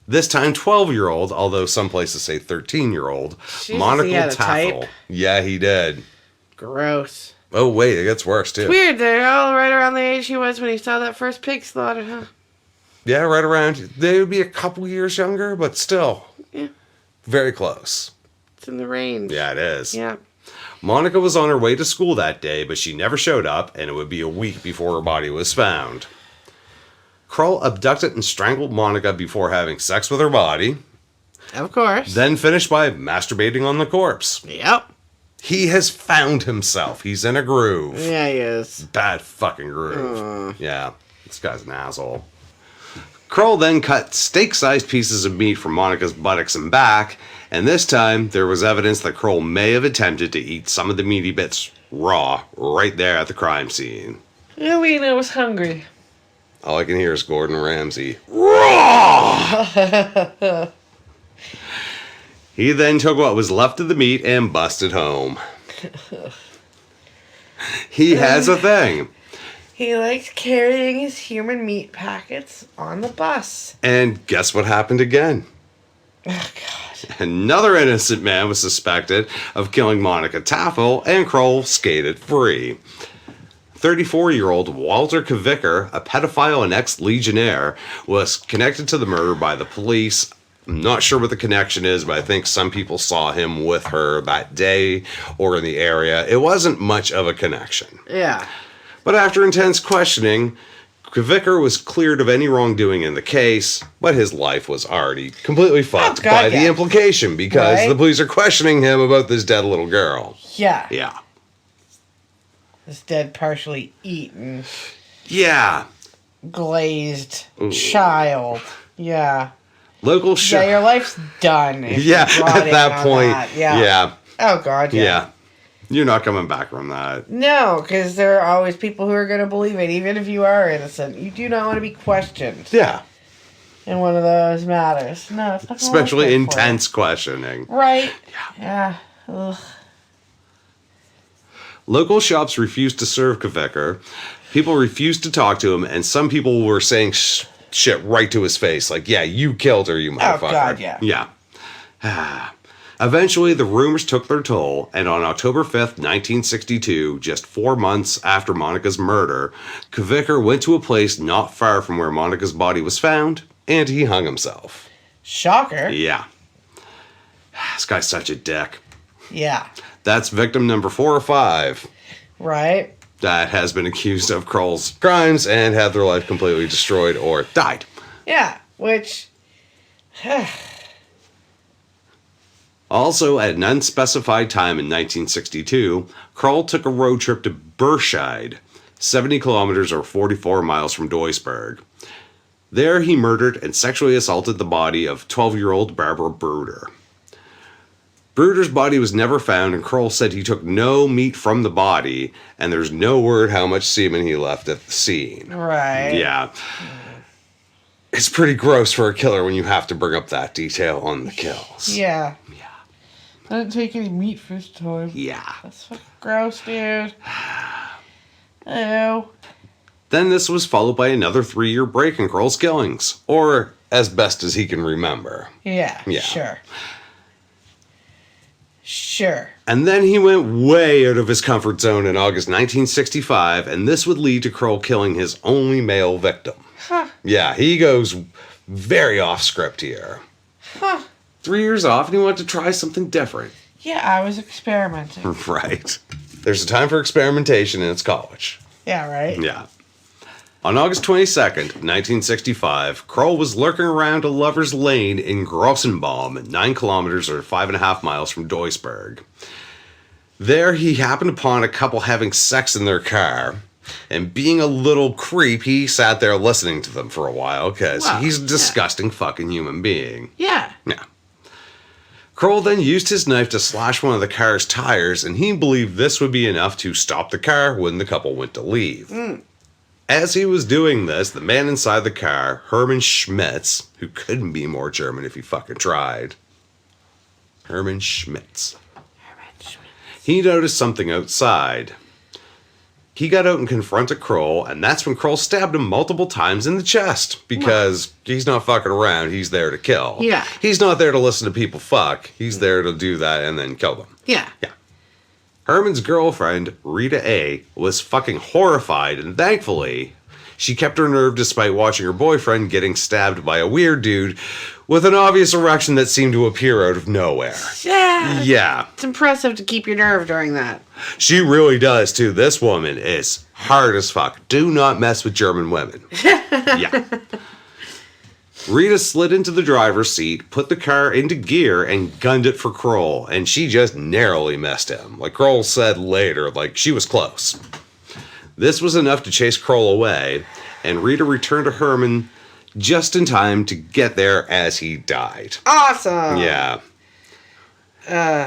This time 12-year-old, although some places say 13-year-old, Monica Taffel. Yeah, he did. Gross. Oh, wait, it gets worse, too. It's weird. They're all right around the age he was when he saw that first pig slaughtered, huh? Yeah, right around. They would be a couple years younger, but still. Yeah. Very close. It's in the range. Yeah, it is. Yeah. Monica was on her way to school that day, but she never showed up, and it would be a week before her body was found. Kroll abducted and strangled Monica before having sex with her body. Of course. Then finished by masturbating on the corpse. Yep. He has found himself. He's in a groove. Yeah, he is. Bad fucking groove. Yeah, this guy's an asshole. Kroll then cut steak-sized pieces of meat from Monica's buttocks and back, and this time there was evidence that Kroll may have attempted to eat some of the meaty bits raw right there at the crime scene. Yeah, I was hungry. All I can hear is Gordon Ramsay. Raw! He then took what was left of the meat and busted home. He has a thing. He likes carrying his human meat packets on the bus. And guess what happened again? Oh, God. Another innocent man was suspected of killing Monica Taffel, and Kroll skated free. 34-year-old Walter Kvicker, a pedophile and ex-legionnaire, was connected to the murder by the police. I'm not sure what the connection is, but I think some people saw him with her that day or in the area. It wasn't much of a connection. Yeah. But after intense questioning, Kvicker was cleared of any wrongdoing in the case, but his life was already completely fucked by the implication because the police are questioning him about this dead little girl. Yeah. Yeah. This dead, partially eaten. Yeah. Glazed child. Yeah. Local Yeah, your life's done. If Yeah, you brought at in that on point. that. Yeah. Oh, God, yeah. Yeah. You're not coming back from that. No, because there are always people who are going to believe it, even if you are innocent. You do not want to be questioned. Yeah. In one of those matters. No, it's not going to Especially intense questioning. Right. Yeah. Ugh. Local shops refused to serve Kveker. People refused to talk to him, and some people were saying shit right to his face. Like, yeah, you killed her, you motherfucker. Oh, God, yeah. Yeah. Eventually, the rumors took their toll, and on October 5th, 1962, just 4 months after Monica's murder, Kveker went to a place not far from where Monica's body was found, and he hung himself. Shocker. Yeah. This guy's such a dick. Yeah. That's victim number 4 or 5. Right. That has been accused of Kroll's crimes and had their life completely destroyed or died. Yeah, which... Also, at an unspecified time in 1962, Kroll took a road trip to Burscheid, 70 kilometers or 44 miles from Duisburg. There, he murdered and sexually assaulted the body of 12-year-old Barbara Bruder. Bruder's body was never found, and Kroll said he took no meat from the body, and there's no word how much semen he left at the scene. Right. Yeah. It's pretty gross for a killer when you have to bring up that detail on the kills. Yeah. I didn't take any meat first time. Yeah. That's fucking gross, dude. Ew. Then this was followed by another 3-year break in Kroll's killings, or as best as he can remember. Yeah. Sure. And then he went way out of his comfort zone in August 1965, and this would lead to Kroll killing his only male victim. Huh. Yeah, he goes very off script here. Huh. 3 years off, and he wanted to try something different. Yeah, I was experimenting. Right. There's a time for experimentation, and it's college. Yeah, right? Yeah. On August 22nd, 1965, Kroll was lurking around a lover's lane in Grossenbaum, 9 kilometers or 5.5 miles from Duisburg. There, he happened upon a couple having sex in their car, and being a little creep, he sat there listening to them for a while, because he's a disgusting fucking human being. Yeah. Yeah. Kroll then used his knife to slash one of the car's tires, and he believed this would be enough to stop the car when the couple went to leave. As he was doing this, the man inside the car, Hermann Schmitz, who couldn't be more German if he fucking tried. Hermann Schmitz. He noticed something outside. He got out and confronted Kroll, and that's when Kroll stabbed him multiple times in the chest, because he's not fucking around, he's there to kill. Yeah. He's not there to listen to people fuck, he's there to do that and then kill them. Yeah. Herman's girlfriend, Rita A., was fucking horrified, and thankfully, she kept her nerve despite watching her boyfriend getting stabbed by a weird dude with an obvious erection that seemed to appear out of nowhere. Yeah. It's impressive to keep your nerve during that. She really does, too. This woman is hard as fuck. Do not mess with German women. Yeah. Rita slid into the driver's seat, put the car into gear, and gunned it for Kroll, and she just narrowly missed him. Like Kroll said later, like, she was close. This was enough to chase Kroll away, and Rita returned to Herman just in time to get there as he died. Awesome! Yeah.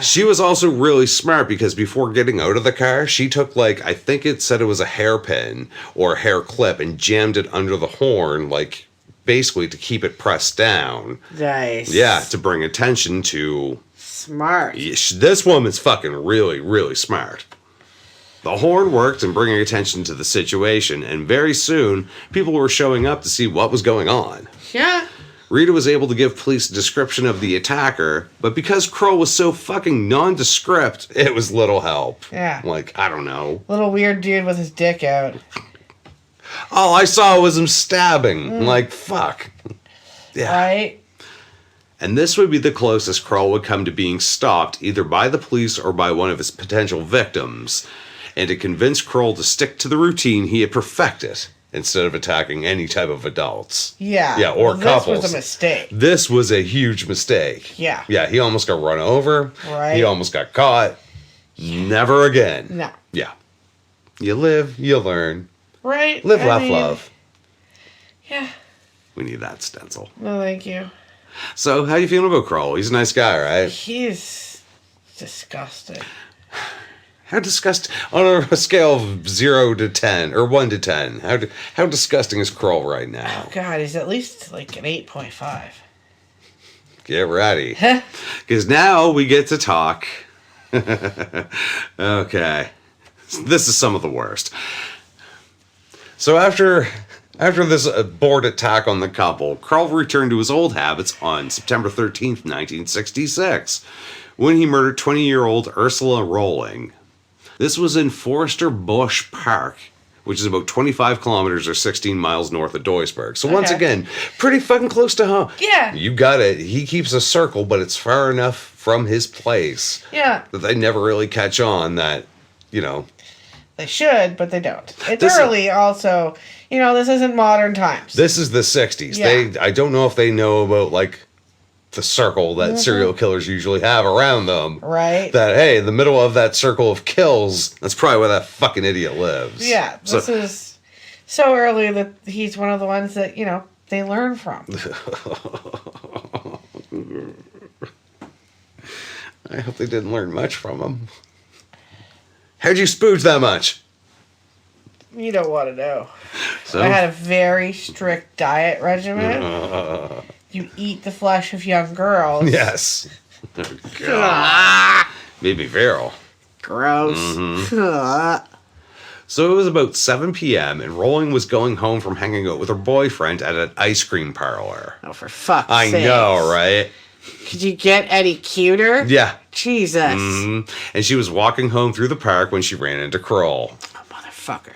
She was also really smart because before getting out of the car, she took, like, I think it said it was a hairpin or a hair clip and jammed it under the horn, like, basically to keep it pressed down. Nice. Yeah, to bring attention to... Smart. This woman's fucking really, really smart. The horn worked in bringing attention to the situation, and very soon, people were showing up to see what was going on. Yeah. Rita was able to give police a description of the attacker, but because Kroll was so fucking nondescript, it was little help. Yeah. Like, I don't know. Little weird dude with his dick out. All I saw was him stabbing. Like, fuck. Yeah. Right? And this would be the closest Kroll would come to being stopped, either by the police or by one of his potential victims, and to convince Kroll to stick to the routine he had perfected, instead of attacking any type of adults. Yeah. Yeah, or couples. This was a mistake. This was a huge mistake. Yeah. Yeah, he almost got run over. Right. He almost got caught. Never again. No. Yeah. You live, you learn. Right? Live, laugh, love. Yeah. We need that stencil. No, thank you. So, how you feeling about Kroll? He's a nice guy, right? He's disgusting. How disgusting, on a scale of 0 to 10, or 1 to 10, how disgusting is Kroll right now? Oh, God, he's at least like an 8.5. Get ready. Because now we get to talk. Okay. This is some of the worst. So after this board attack on the couple, Kroll returned to his old habits on September 13th, 1966, when he murdered 20-year-old Ursula Rolling. This was in Forester Bush Park, which is about 25 kilometers or 16 miles north of Duisburg. So once again, pretty fucking close to home. Yeah. You got it. He keeps a circle, but it's far enough from his place. Yeah. That they never really catch on that, you know. They should, but they don't. It's early also. You know, this isn't modern times. This is the 60s. Yeah. I don't know if they know about, like, the circle that serial killers usually have around them. Right. That, hey, in the middle of that circle of kills, that's probably where that fucking idiot lives. Yeah, this is so early that he's one of the ones that, you know, they learn from. I hope they didn't learn much from him. How'd you spooge that much? You don't want to know. So? I had a very strict diet regimen. You eat the flesh of young girls. Yes. Oh, God. Made me virile. Gross. So it was about 7 p.m. and Rolling was going home from hanging out with her boyfriend at an ice cream parlor. Oh, for fuck's I sake. know, right? Could you get any cuter? Yeah. Jesus. And she was walking home through the park when she ran into Kroll. Oh, motherfucker.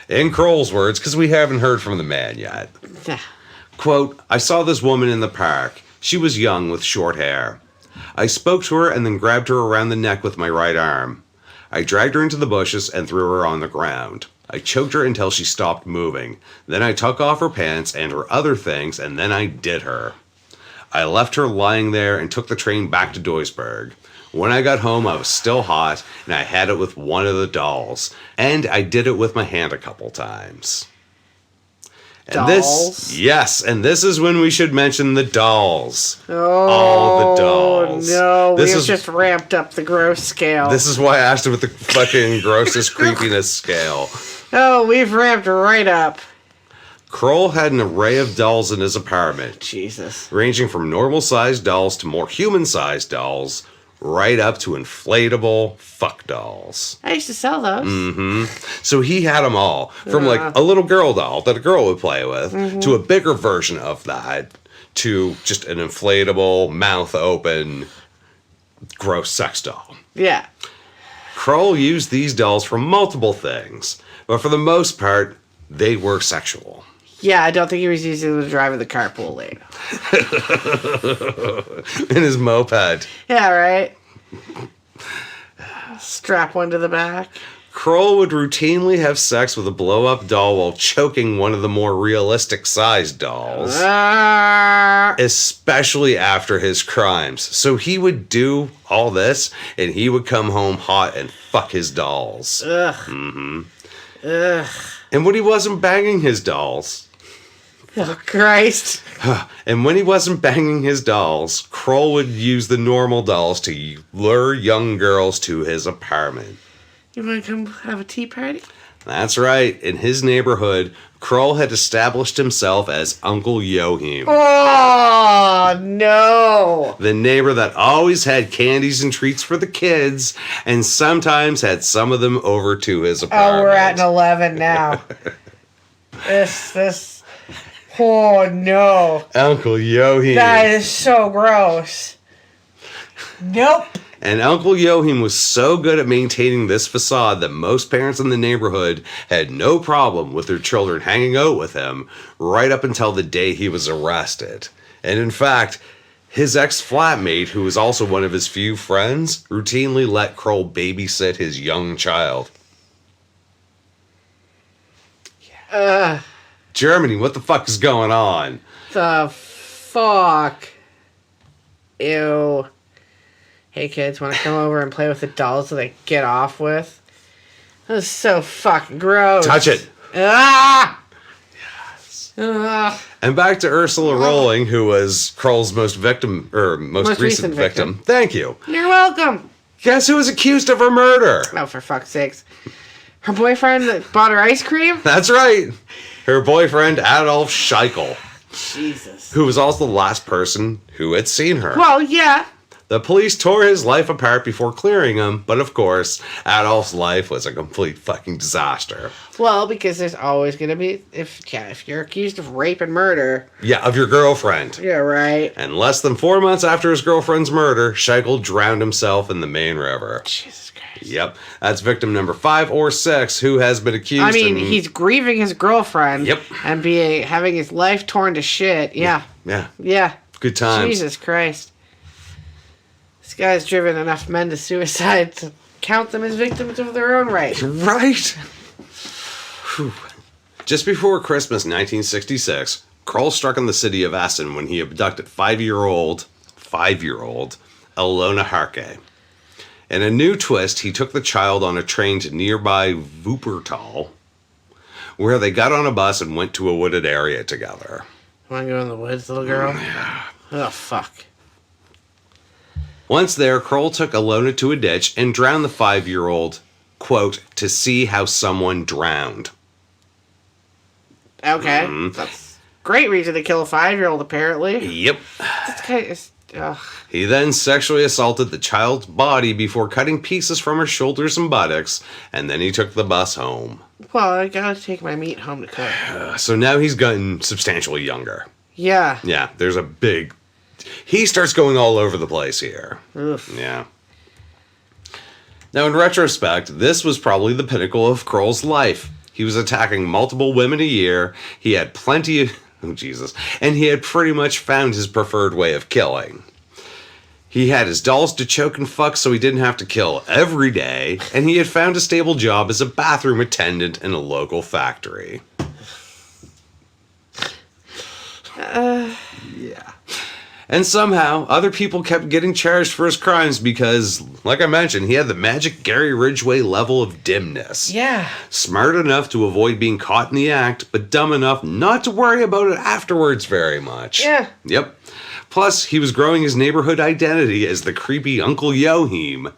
In Kroll's words, because we haven't heard from the man yet. Quote, I saw this woman in the park. She was young with short hair. I spoke to her and then grabbed her around the neck with my right arm. I dragged her into the bushes and threw her on the ground. I choked her until she stopped moving. Then I took off her pants and her other things, and then I did her. I left her lying there and took the train back to Duisburg. When I got home, I was still hot, and I had it with one of the dolls. And I did it with my hand a couple times. And Dolls? Yes, and this is when we should mention the dolls. Oh, all the dolls. No, we've just ramped up the gross scale. This is why I asked her with the fucking grossest creepiness scale. Oh, we've ramped right up. Kroll had an array of dolls in his apartment. Jesus. Ranging from normal-sized dolls to more human-sized dolls, right up to inflatable fuck dolls. I used to sell those. So he had them all. From like a little girl doll that a girl would play with, to a bigger version of that, to just an inflatable, mouth open, gross sex doll. Yeah. Kroll used these dolls for multiple things, but for the most part, they were sexual. Yeah, I don't think he was using them to drive in the carpool lane. In his moped. Yeah, right? Strap one to the back. Kroll would routinely have sex with a blow-up doll while choking one of the more realistic-sized dolls. Especially after his crimes. So he would do all this, and he would come home hot and fuck his dolls. Ugh. Ugh. And when he wasn't banging his dolls... Oh, Christ. And when he wasn't banging his dolls, Kroll would use the normal dolls to lure young girls to his apartment. You want to come have a tea party? That's right. In his neighborhood, Kroll had established himself as Uncle Joachim. Oh, no. The neighbor that always had candies and treats for the kids, and sometimes had some of them over to his apartment. Oh, we're at an 11 now. This. Oh, no. Uncle Joachim. That is so gross. Nope. And Uncle Joachim was so good at maintaining this facade that most parents in the neighborhood had no problem with their children hanging out with him right up until the day he was arrested. And in fact, his ex-flatmate, who was also one of his few friends, routinely let Kroll babysit his young child. Germany, what the fuck is going on? The fuck? Ew. Hey kids, want to come over and play with the dolls that they get off with? This is so fucking gross. Touch it. Ah! Yes. And back to Ursula Rolling, who was Kroll's most recent victim. Thank you. You're welcome. Guess who was accused of her murder? Oh, for fuck's sakes. Her boyfriend that bought her ice cream? That's right. Her boyfriend, Adolf Scheichel. Jesus. Who was also the last person who had seen her. Well, yeah. The police tore his life apart before clearing him, but of course, Adolf's life was a complete fucking disaster. Well, because there's always going to be, if you're accused of rape and murder. Yeah, of your girlfriend. Yeah, right. And less than 4 months after his girlfriend's murder, Scheichel drowned himself in the Main River. Jesus Christ. Yep, that's victim number 5 or 6 who has been accused. I mean, he's grieving his girlfriend. Yep. And having his life torn to shit. Yeah. Yeah. Good times. Jesus Christ. This guy's driven enough men to suicide to count them as victims of their own right. Right. Whew. Just before Christmas 1966, Kroll struck on the city of Essen when he abducted 5-year-old Ilona Harke. In a new twist, he took the child on a train to nearby Wuppertal, where they got on a bus and went to a wooded area together. Want to go in the woods, little girl? Yeah. Oh, fuck. Once there, Kroll took Ilona to a ditch and drowned the 5-year-old, quote, to see how someone drowned. Okay. That's great reason to kill a 5-year-old, apparently. Yep. This guy is... He then sexually assaulted the child's body before cutting pieces from her shoulders and buttocks, and then he took the bus home. Well, I gotta take my meat home to cook. So now he's gotten substantially younger. Yeah. Yeah, there's a big... He starts going all over the place here. Oof. Yeah. Now, in retrospect, this was probably the pinnacle of Kroll's life. He was attacking multiple women a year. He had plenty of... Oh, Jesus. And he had pretty much found his preferred way of killing. He had his dolls to choke and fuck so he didn't have to kill every day. And he had found a stable job as a bathroom attendant in a local factory. Yeah. And somehow, other people kept getting charged for his crimes because, like I mentioned, he had the magic Gary Ridgway level of dimness. Yeah. Smart enough to avoid being caught in the act, but dumb enough not to worry about it afterwards very much. Yeah. Yep. Plus, he was growing his neighborhood identity as the creepy Uncle Joachim.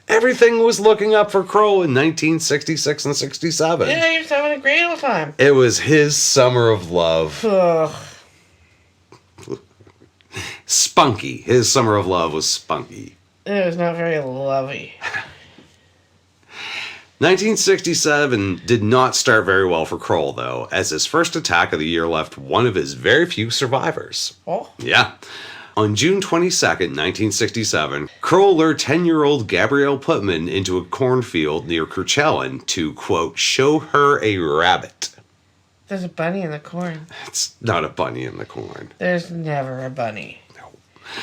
Everything was looking up for Kroll in 1966 and 67. Yeah, he was having a great old time. It was his summer of love. Ugh. Spunky. His summer of love was spunky. It was not very lovey. 1967 did not start very well for Kroll, though, as his first attack of the year left one of his very few survivors. Oh? Yeah. On June 22nd, 1967, Kroll lured 10-year-old Gabrielle Putman into a cornfield near Kirchhellen to, quote, show her a rabbit. There's a bunny in the corn. It's not a bunny in the corn. There's never a bunny. No.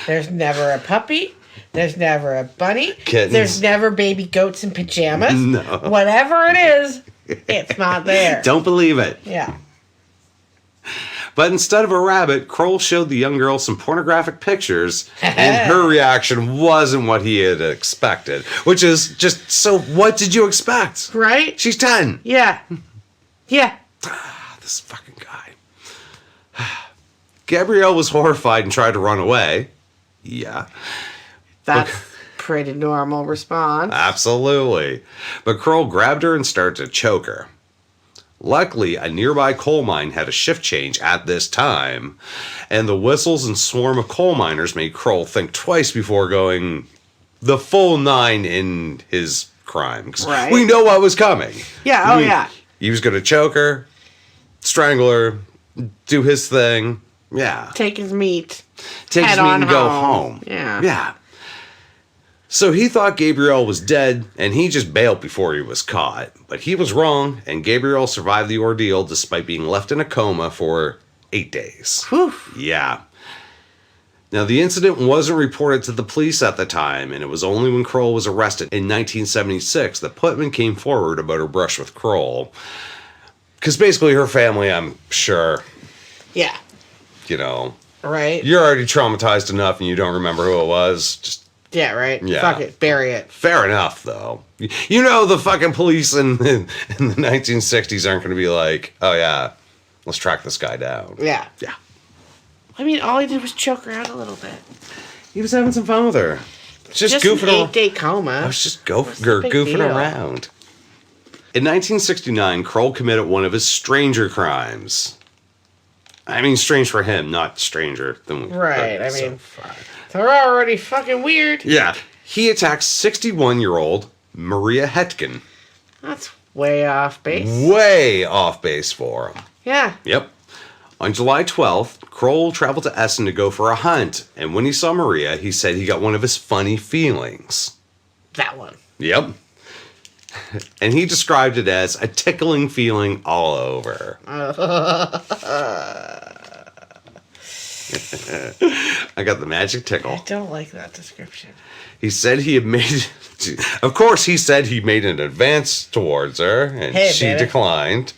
There's never a puppy. There's never a bunny. Kittens. There's never baby goats in pajamas. No. Whatever it is, it's not there. Don't believe it. Yeah. But instead of a rabbit, Kroll showed the young girl some pornographic pictures, and her reaction wasn't what he had expected. Which is just, so what did you expect? Right? She's 10. Yeah. Yeah. This fucking guy. Gabrielle was horrified and tried to run away. Yeah. That's pretty normal response. Absolutely. But Kroll grabbed her and started to choke her. Luckily, a nearby coal mine had a shift change at this time, and the whistles and swarm of coal miners made Kroll think twice before going the full 9 in his crime. 'Cause right. We know what was coming. Yeah, yeah. He was going to choke her, strangle her, do his thing. Yeah. Take his meat. Take his meat and go home. Yeah. Yeah. So he thought Gabrielle was dead, and he just bailed before he was caught. But he was wrong, and Gabrielle survived the ordeal despite being left in a coma for 8 days. Whew. Yeah. Now, the incident wasn't reported to the police at the time, and it was only when Kroll was arrested in 1976 that Putman came forward about her brush with Kroll. Because basically her family, I'm sure, Yeah. you know, Right? you're already traumatized enough and you don't remember who it was. Just Yeah, right? Yeah. Fuck it. Bury it. fair enough, though. You know the fucking police in the 1960s aren't going to be like, oh, yeah, Let's track this guy down. Yeah. Yeah. I mean, all he did was choke her out a little bit. He was having some fun with her. Just goofing an around. 8-day coma. I was just What's the big goofing deal? around. In 1969, Kroll committed one of his stranger crimes. I mean, strange for him, not stranger than we. Right, I mean, they're already fucking weird. Yeah. He attacked 61-year-old Maria Hetkin. That's way off base. Way off base for him. Yeah. Yep. On July 12th, Kroll traveled to Essen to go for a hunt, and when he saw Maria, he said he got one of his funny feelings. That one. Yep. And he described it as a tickling feeling all over. I got the magic tickle. I don't like that description. He said he had made... Of course, he said he made an advance towards her, and she baby. declined.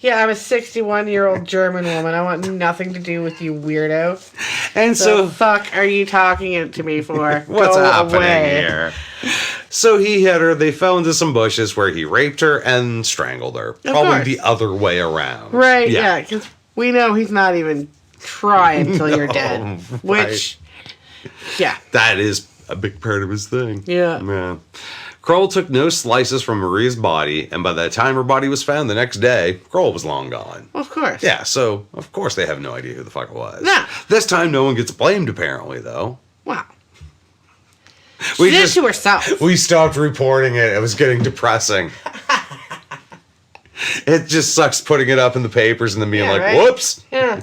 Yeah, I'm a 61-year-old German woman. I want nothing to do with you, weirdo. And So fuck are you talking to me for? What's Go happening away. here? So he hit her. They fell into some bushes where he raped her and strangled her. Probably course. the other way around. Right, yeah, because we know he's not even trying until you're dead. right. Which, yeah. That is a big part of his thing. Yeah. Kroll took no slices from Maria's body, and by the time her body was found the next day, Kroll was long gone. Of course. Yeah, so of course they have no idea who the fuck it was. No. This time no one gets blamed, apparently, though. Wow. We She did it just- to herself. We stopped reporting it. It was getting depressing. It just sucks putting it up in the papers and then being Yeah, like, right? whoops. Yeah.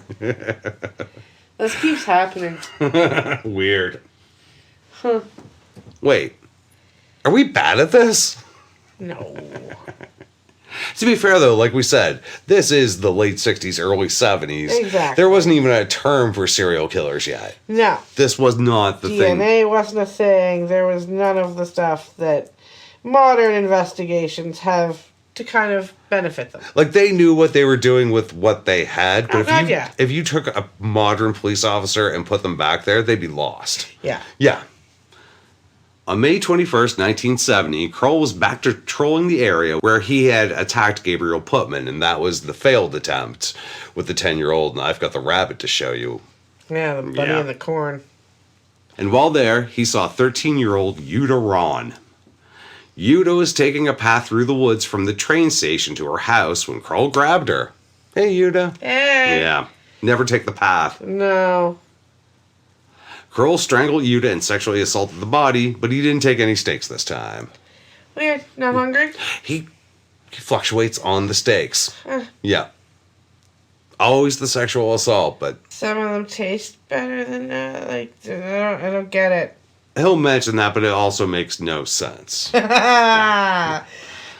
This keeps happening. Weird. Wait. Are we bad at this? No. To be fair, though, like we said, this is the late 60s, early 70s. Exactly. There wasn't even a term for serial killers yet. No. This was not the thing. DNA wasn't a thing. There was none of the stuff that modern investigations have to kind of benefit them. Like, they knew what they were doing with what they had, but yeah. if you took a modern police officer and put them back there, they'd be lost. Yeah. Yeah. On May 21st, 1970, Kroll was back patrolling the area where he had attacked Gabriel Putman, and that was the failed attempt with the 10-year-old, and I've got the rabbit to show you. Yeah, the bunny Yeah. in the corn. And while there, he saw 13-year-old Yuta Ron. Yuta was taking a path through the woods from the train station to her house when Kroll grabbed her. Hey, Yuta. Yeah, never take the path. No. Kroll strangled Yuta and sexually assaulted the body, but he didn't take any stakes this time. Weird. Not hungry? He fluctuates on the stakes. Yeah. Always the sexual assault, but Some of them taste better than I don't get it. he'll mention that, but it also makes no sense.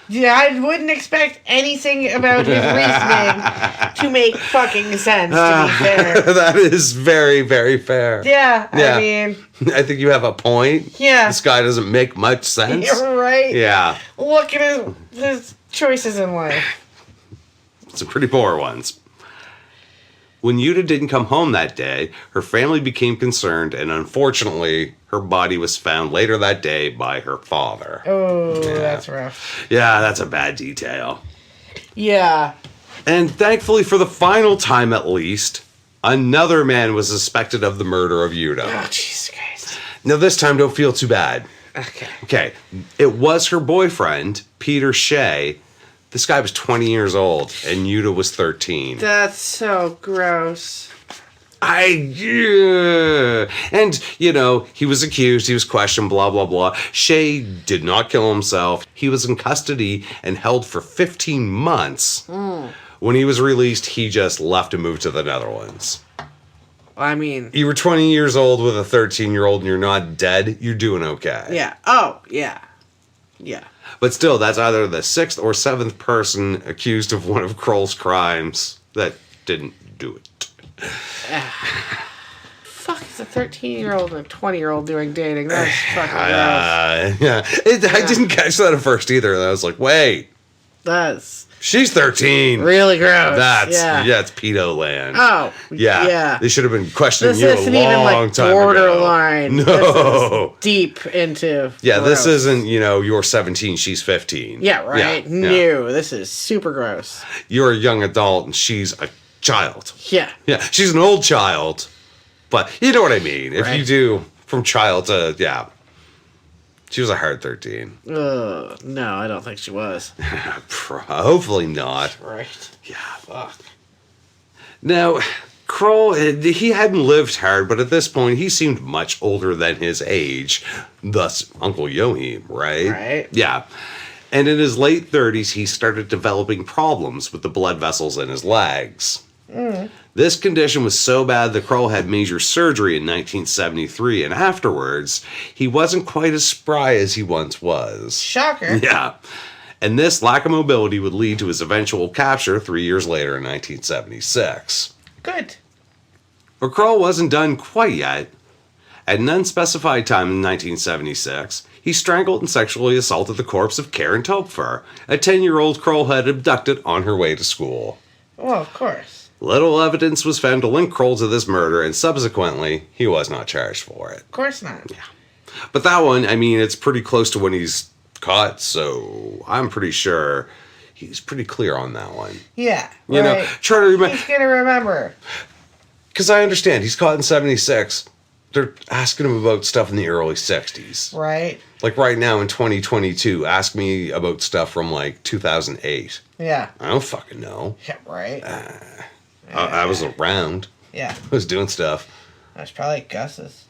Yeah, I wouldn't expect anything about his reasoning to make fucking sense, to be fair. That is very, very fair. Yeah, Yeah. I mean, I think you have a point. yeah. This guy doesn't make much sense. You're right. Yeah. Look at his choices in life. Some pretty poor ones. When Yuta didn't come home that day, her family became concerned, and unfortunately, her body was found later that day by her father. Oh, that's rough. Yeah, that's a bad detail. Yeah. And thankfully, for the final time at least, another man was suspected of the murder of Yuta. Oh, Jesus Christ. Now, this time, don't feel too bad. Okay. Okay, it was her boyfriend, Peter Shea. This guy was 20 years old, and Yuta was 13. That's so gross. Yeah. And, you know, he was accused, he was questioned, blah, blah, blah. Shea did not kill himself. He was in custody and held for 15 months. When he was released, he just left and moved to the Netherlands. I mean, You were 20 years old with a 13-year-old and you're not dead, you're doing okay. yeah. Oh, yeah. Yeah. But still, that's either the 6th or 7th person accused of one of Kroll's crimes that didn't do it. Fuck is a 13-year-old and a 20-year-old doing dating? That's fucking gross. Yeah. I didn't catch that at first either. And I was like, wait. She's 13. really gross. It's pedo land. Oh, yeah. They should have been questioning this you a isn't long even like time borderline. ago. No. This is deep into. Yeah, gross. this isn't, you're 17, she's 15. Yeah, right. Yeah. No, this is super gross. You're a young adult and she's a child. Yeah. Yeah, she's an old child. But you know what I mean. If Right. you do from child to, she was a hard 13. No, I don't think she was. Hopefully not. Right. Yeah. Fuck. Now, Kroll, he hadn't lived hard, but at this point, he seemed much older than his age. Thus, Uncle Joachim, right? Right. Yeah. And in his late 30s, he started developing problems with the blood vessels in his legs. This condition was so bad that Kroll had major surgery in 1973, and afterwards, he wasn't quite as spry as he once was. Shocker. Yeah. And this lack of mobility would lead to his eventual capture 3 years later in 1976. Good. But Kroll wasn't done quite yet. At an unspecified time in 1976, he strangled and sexually assaulted the corpse of Karen Topfer, a 10-year-old Kroll had abducted on her way to school. Well, of course. Little evidence was found to link Kroll to this murder, and subsequently, he was not charged for it. Of course not. Yeah. But that one, it's pretty close to when he's caught, so I'm pretty sure he's pretty clear on that one. Yeah. Try to remember. He's going to remember. Because I understand, he's caught in 76. They're asking him about stuff in the early 60s. Right. Like right now in 2022, ask me about stuff from like 2008. Yeah. I don't fucking know. Yeah, right. I was around. Yeah. I was doing stuff. That's probably Gus's.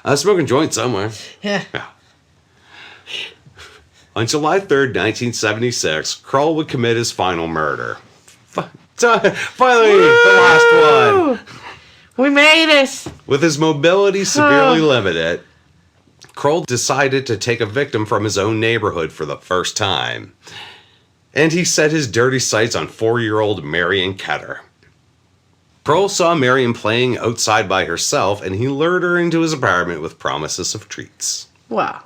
I was smoking joints somewhere. Yeah. On July 3rd, 1976, Kroll would commit his final murder. Finally, the last one. We made it. With his mobility severely limited, Kroll decided to take a victim from his own neighborhood for the first time. And he set his dirty sights on 4-year-old Marion Ketter. Kroll saw Marion playing outside by herself, and he lured her into his apartment with promises of treats. Wow.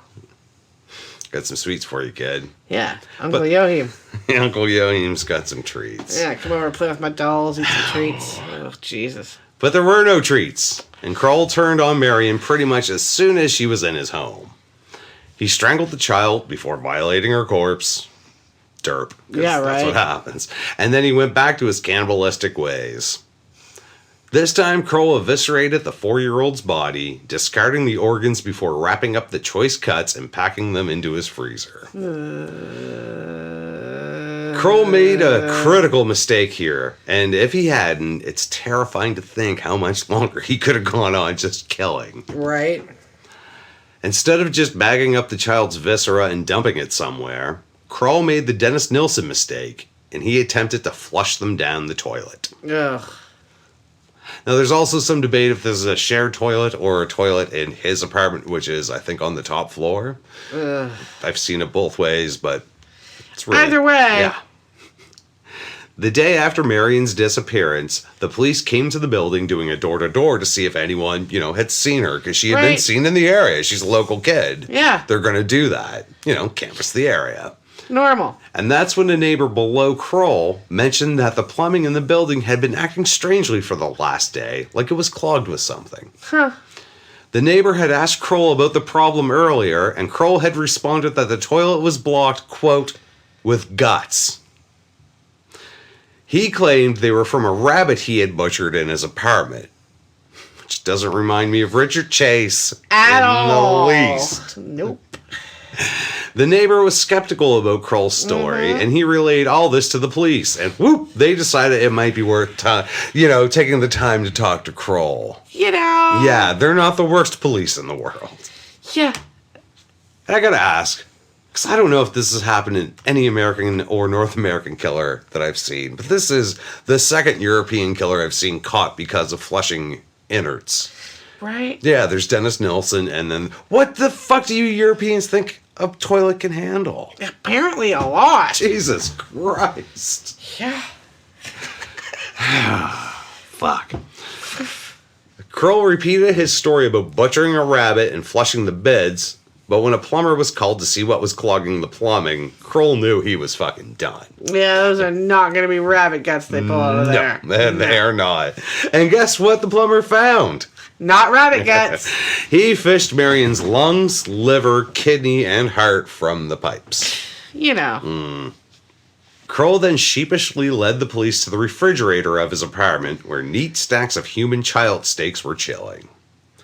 Got some sweets for you, kid. Yeah. Uncle Joachim. Uncle Joachim's got some treats. Yeah, come over and play with my dolls, eat some treats. Oh, Jesus. But there were no treats, and Kroll turned on Marion pretty much as soon as she was in his home. He strangled the child before violating her corpse. Derp. Yeah, right. That's what happens. And then he went back to his cannibalistic ways. This time, Kroll eviscerated the 4-year-old's body, discarding the organs before wrapping up the choice cuts and packing them into his freezer. Kroll made a critical mistake here, and if he hadn't, it's terrifying to think how much longer he could have gone on just killing. Right. Instead of just bagging up the child's viscera and dumping it somewhere, Kroll made the Dennis Nilsson mistake, and he attempted to flush them down the toilet. Ugh. Now, there's also some debate if this is a shared toilet or a toilet in his apartment, which is, I think, on the top floor. I've seen it both ways, but it's really... Either way. Yeah. The day after Marion's disappearance, the police came to the building doing a door-to-door to see if anyone, had seen her, because she had been seen in the area. She's a local kid. Yeah. They're going to do that. Canvass the area. Normal. And that's when a neighbor below Kroll mentioned that the plumbing in the building had been acting strangely for the last day, like it was clogged with something. Huh. The neighbor had asked Kroll about the problem earlier, and Kroll had responded that the toilet was blocked, quote, with guts. He claimed they were from a rabbit he had butchered in his apartment. Which doesn't remind me of Richard Chase At all. the least. Nope. The neighbor was skeptical about Kroll's story, and he relayed all this to the police. And whoop, they decided it might be worth taking the time to talk to Kroll. Yeah, they're not the worst police in the world. Yeah. And I gotta ask, because I don't know if this has happened in any American or North American killer that I've seen, but this is the second European killer I've seen caught because of flushing innards. Right? Yeah, there's Dennis Nilsson, and then what the fuck do you Europeans think a toilet can handle? Apparently a lot. Jesus Christ. Yeah. Fuck. Kroll repeated his story about butchering a rabbit and flushing the beds But when a plumber was called to see what was clogging the plumbing, Kroll knew he was fucking done. Yeah, those are not going to be rabbit guts they pull out of there. No, they are not. And guess what the plumber found? Not rabbit guts. He fished Marion's lungs, liver, kidney, and heart from the pipes. You know. Kroll then sheepishly led the police to the refrigerator of his apartment, where neat stacks of human child steaks were chilling.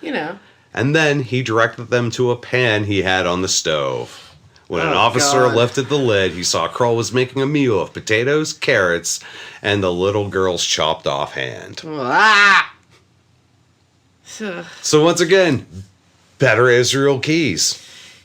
You know. And then he directed them to a pan he had on the stove. When an officer God. lifted the lid, he saw Kroll was making a meal of potatoes, carrots, and the little girl's chopped off hand. Ah! So once again, better Israel Keys.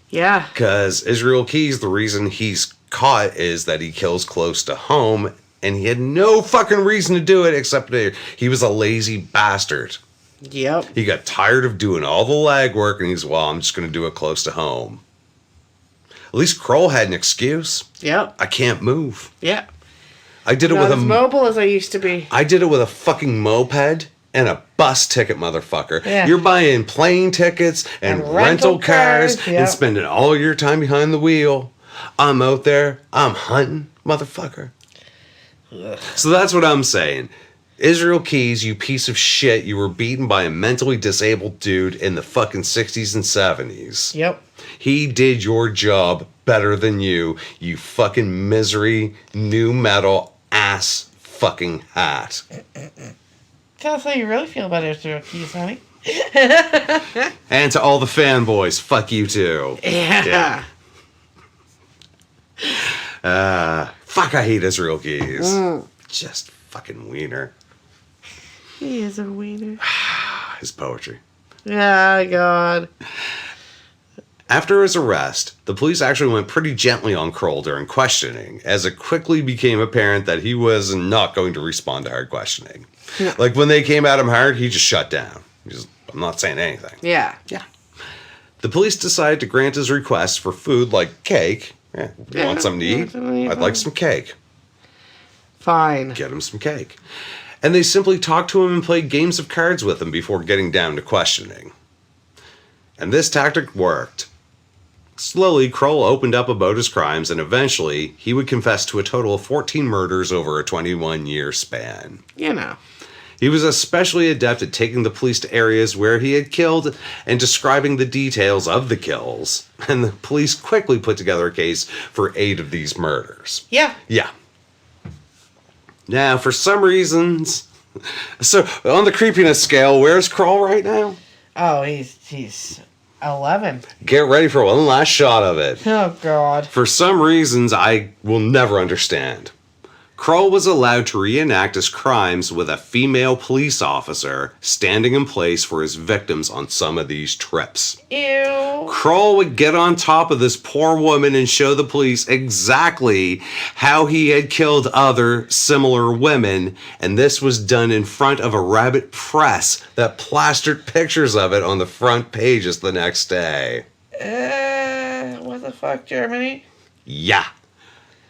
Yeah. Because Israel Keys, the reason he's caught is that he kills close to home, and he had no fucking reason to do it except that he was a lazy bastard. Yep. He got tired of doing all the legwork, and he's, well, I'm just going to do it close to home. At least Kroll had an excuse. Yep. I can't move. Yep. I did it Not with as mobile as I used to be. I did it with a fucking moped and a bus ticket, motherfucker. Yeah. You're buying plane tickets and rental cars and yep. spending all your time behind the wheel. I'm out there. I'm hunting, motherfucker. Ugh. So that's what I'm saying. Israel Keys, you piece of shit, you were beaten by a mentally disabled dude in the fucking 60s and 70s. Yep. He did your job better than you fucking misery, new metal ass fucking hat. Tell us how you really feel about Israel Keys, honey. And to all the fanboys, fuck you too. Yeah. Fuck, I hate Israel Keys. Just fucking wiener. He is a wiener. His poetry. Yeah, God. After his arrest, the police actually went pretty gently on Kroll during questioning, as it quickly became apparent that he was not going to respond to hard questioning. Yeah. Like, when they came at him hard, he just shut down. I'm not saying anything. Yeah. Yeah. The police decided to grant his request for food like cake. You want something to eat? I'd like some cake. Fine. Get him some cake. And they simply talked to him and played games of cards with him before getting down to questioning. And this tactic worked. Slowly, Kroll opened up about his crimes, and eventually, he would confess to a total of 14 murders over a 21-year span. You know. He was especially adept at taking the police to areas where he had killed and describing the details of the kills. And the police quickly put together a case for 8 of these murders. Yeah. Yeah. Now, for some reasons... So, on the creepiness scale, where's Kroll right now? Oh, he's 11. Get ready for one last shot of it. Oh, God. For some reasons I will never understand. Kroll was allowed to reenact his crimes with a female police officer standing in place for his victims on some of these trips. Ew. Kroll would get on top of this poor woman and show the police exactly how he had killed other similar women, and this was done in front of a rabid press that plastered pictures of it on the front pages the next day. What the fuck, Germany? Yeah.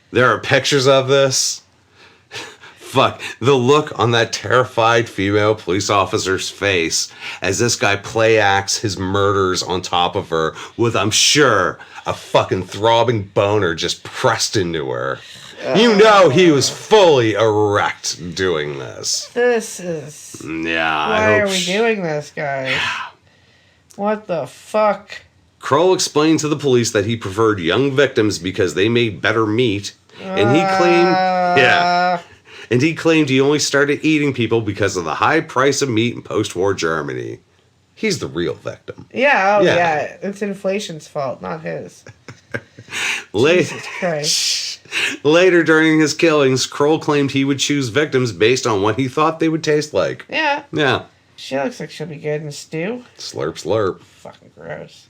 There are pictures of this. Fuck, the look on that terrified female police officer's face as this guy play acts his murders on top of her with, I'm sure, a fucking throbbing boner just pressed into her. You know he was fully erect doing this. This is... Yeah, Why are we doing this, guys? What the fuck? Kroll explained to the police that he preferred young victims because they made better meat, and he claimed... And he claimed he only started eating people because of the high price of meat in post-war Germany. He's the real victim. Yeah. It's inflation's fault, not his. Jesus Christ. Later during his killings, Kroll claimed he would choose victims based on what he thought they would taste like. Yeah. Yeah. She looks like she'll be good in stew. Slurp, slurp. Fucking gross.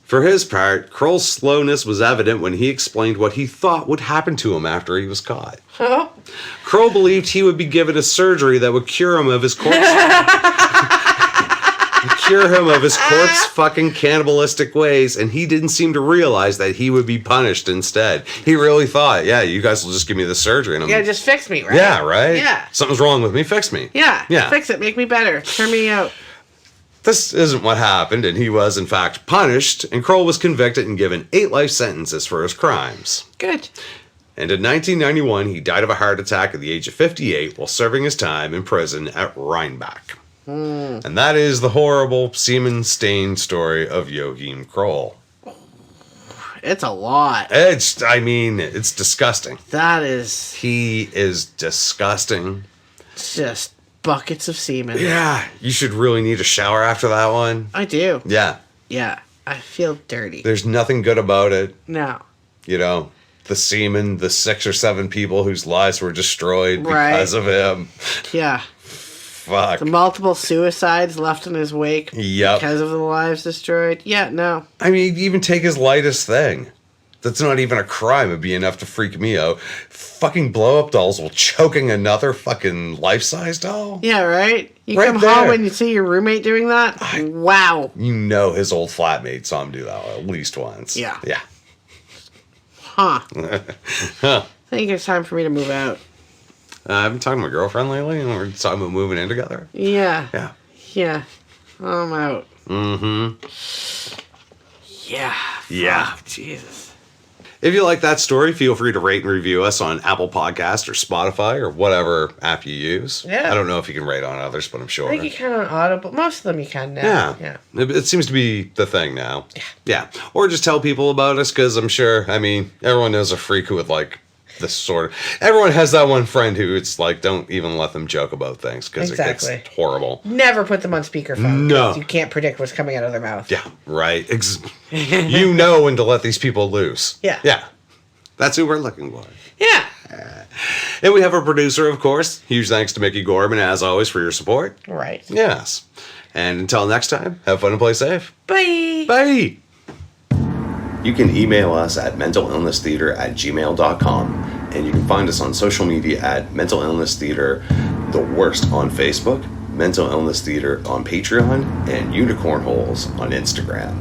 For his part, Kroll's slowness was evident when he explained what he thought would happen to him after he was caught. Huh? Kroll believed he would be given a surgery that would cure him of his corpse... fucking cannibalistic ways, and he didn't seem to realize that he would be punished instead. He really thought, yeah, you guys will just give me the surgery. And Yeah, just fix me, right? Yeah, right? Yeah. Something's wrong with me, fix me. Yeah. Yeah. Fix it, make me better, turn me out. this isn't what happened, and he was, in fact, punished, and Kroll was convicted and given 8 life sentences for his crimes. Good. And in 1991, he died of a heart attack at the age of 58 while serving his time in prison at Rheinbach. And that is the horrible, semen-stained story of Joachim Kroll. It's a lot. It's disgusting. That is... He is disgusting. Just buckets of semen. Yeah, you should really need a shower after that one. I do. Yeah. Yeah, I feel dirty. There's nothing good about it. No. You know, the semen, the 6 or 7 people whose lives were destroyed because of him. Yeah. Fuck. The multiple suicides left in his wake because of the lives destroyed. Yeah, no. I mean, even take his lightest thing. That's not even a crime. It'd be enough to freak me out. Fucking blow-up dolls while choking another fucking life-size doll? Yeah, right? You Right come there. home and you see your roommate doing that? Wow. You know his old flatmate saw him do that at least once. Yeah. Yeah. Huh. I think it's time for me to move out. I've been talking to my girlfriend lately, and we're talking about moving in together. Yeah. Yeah. Yeah. I'm out. Mm-hmm. Yeah. Yeah. Fuck, Jesus. If you like that story, feel free to rate and review us on Apple Podcast or Spotify or whatever app you use. Yeah. I don't know if you can rate on others, but I'm sure. I think you can on Audible. Most of them you can now. Yeah. It seems to be the thing now. Yeah. Or just tell people about us, because I'm sure, I mean, everyone knows a freak who would like this sort of... Everyone has that one friend who it's like, don't even let them joke about things, because it gets horrible. Never put them on speakerphone. No. You can't predict what's coming out of their mouth. Yeah, right. You know when to let these people loose. Yeah. Yeah. That's who we're looking for. Yeah. And we have a producer, of course. Huge thanks to Mickey Gorman, as always, for your support. Right. Yes. And until next time, have fun and play safe. Bye. Bye. You can email us at mentalillnesstheater@gmail.com. And you can find us on social media at Mental Illness Theater, The Worst on Facebook, Mental Illness Theater on Patreon, and Unicorn Holes on Instagram.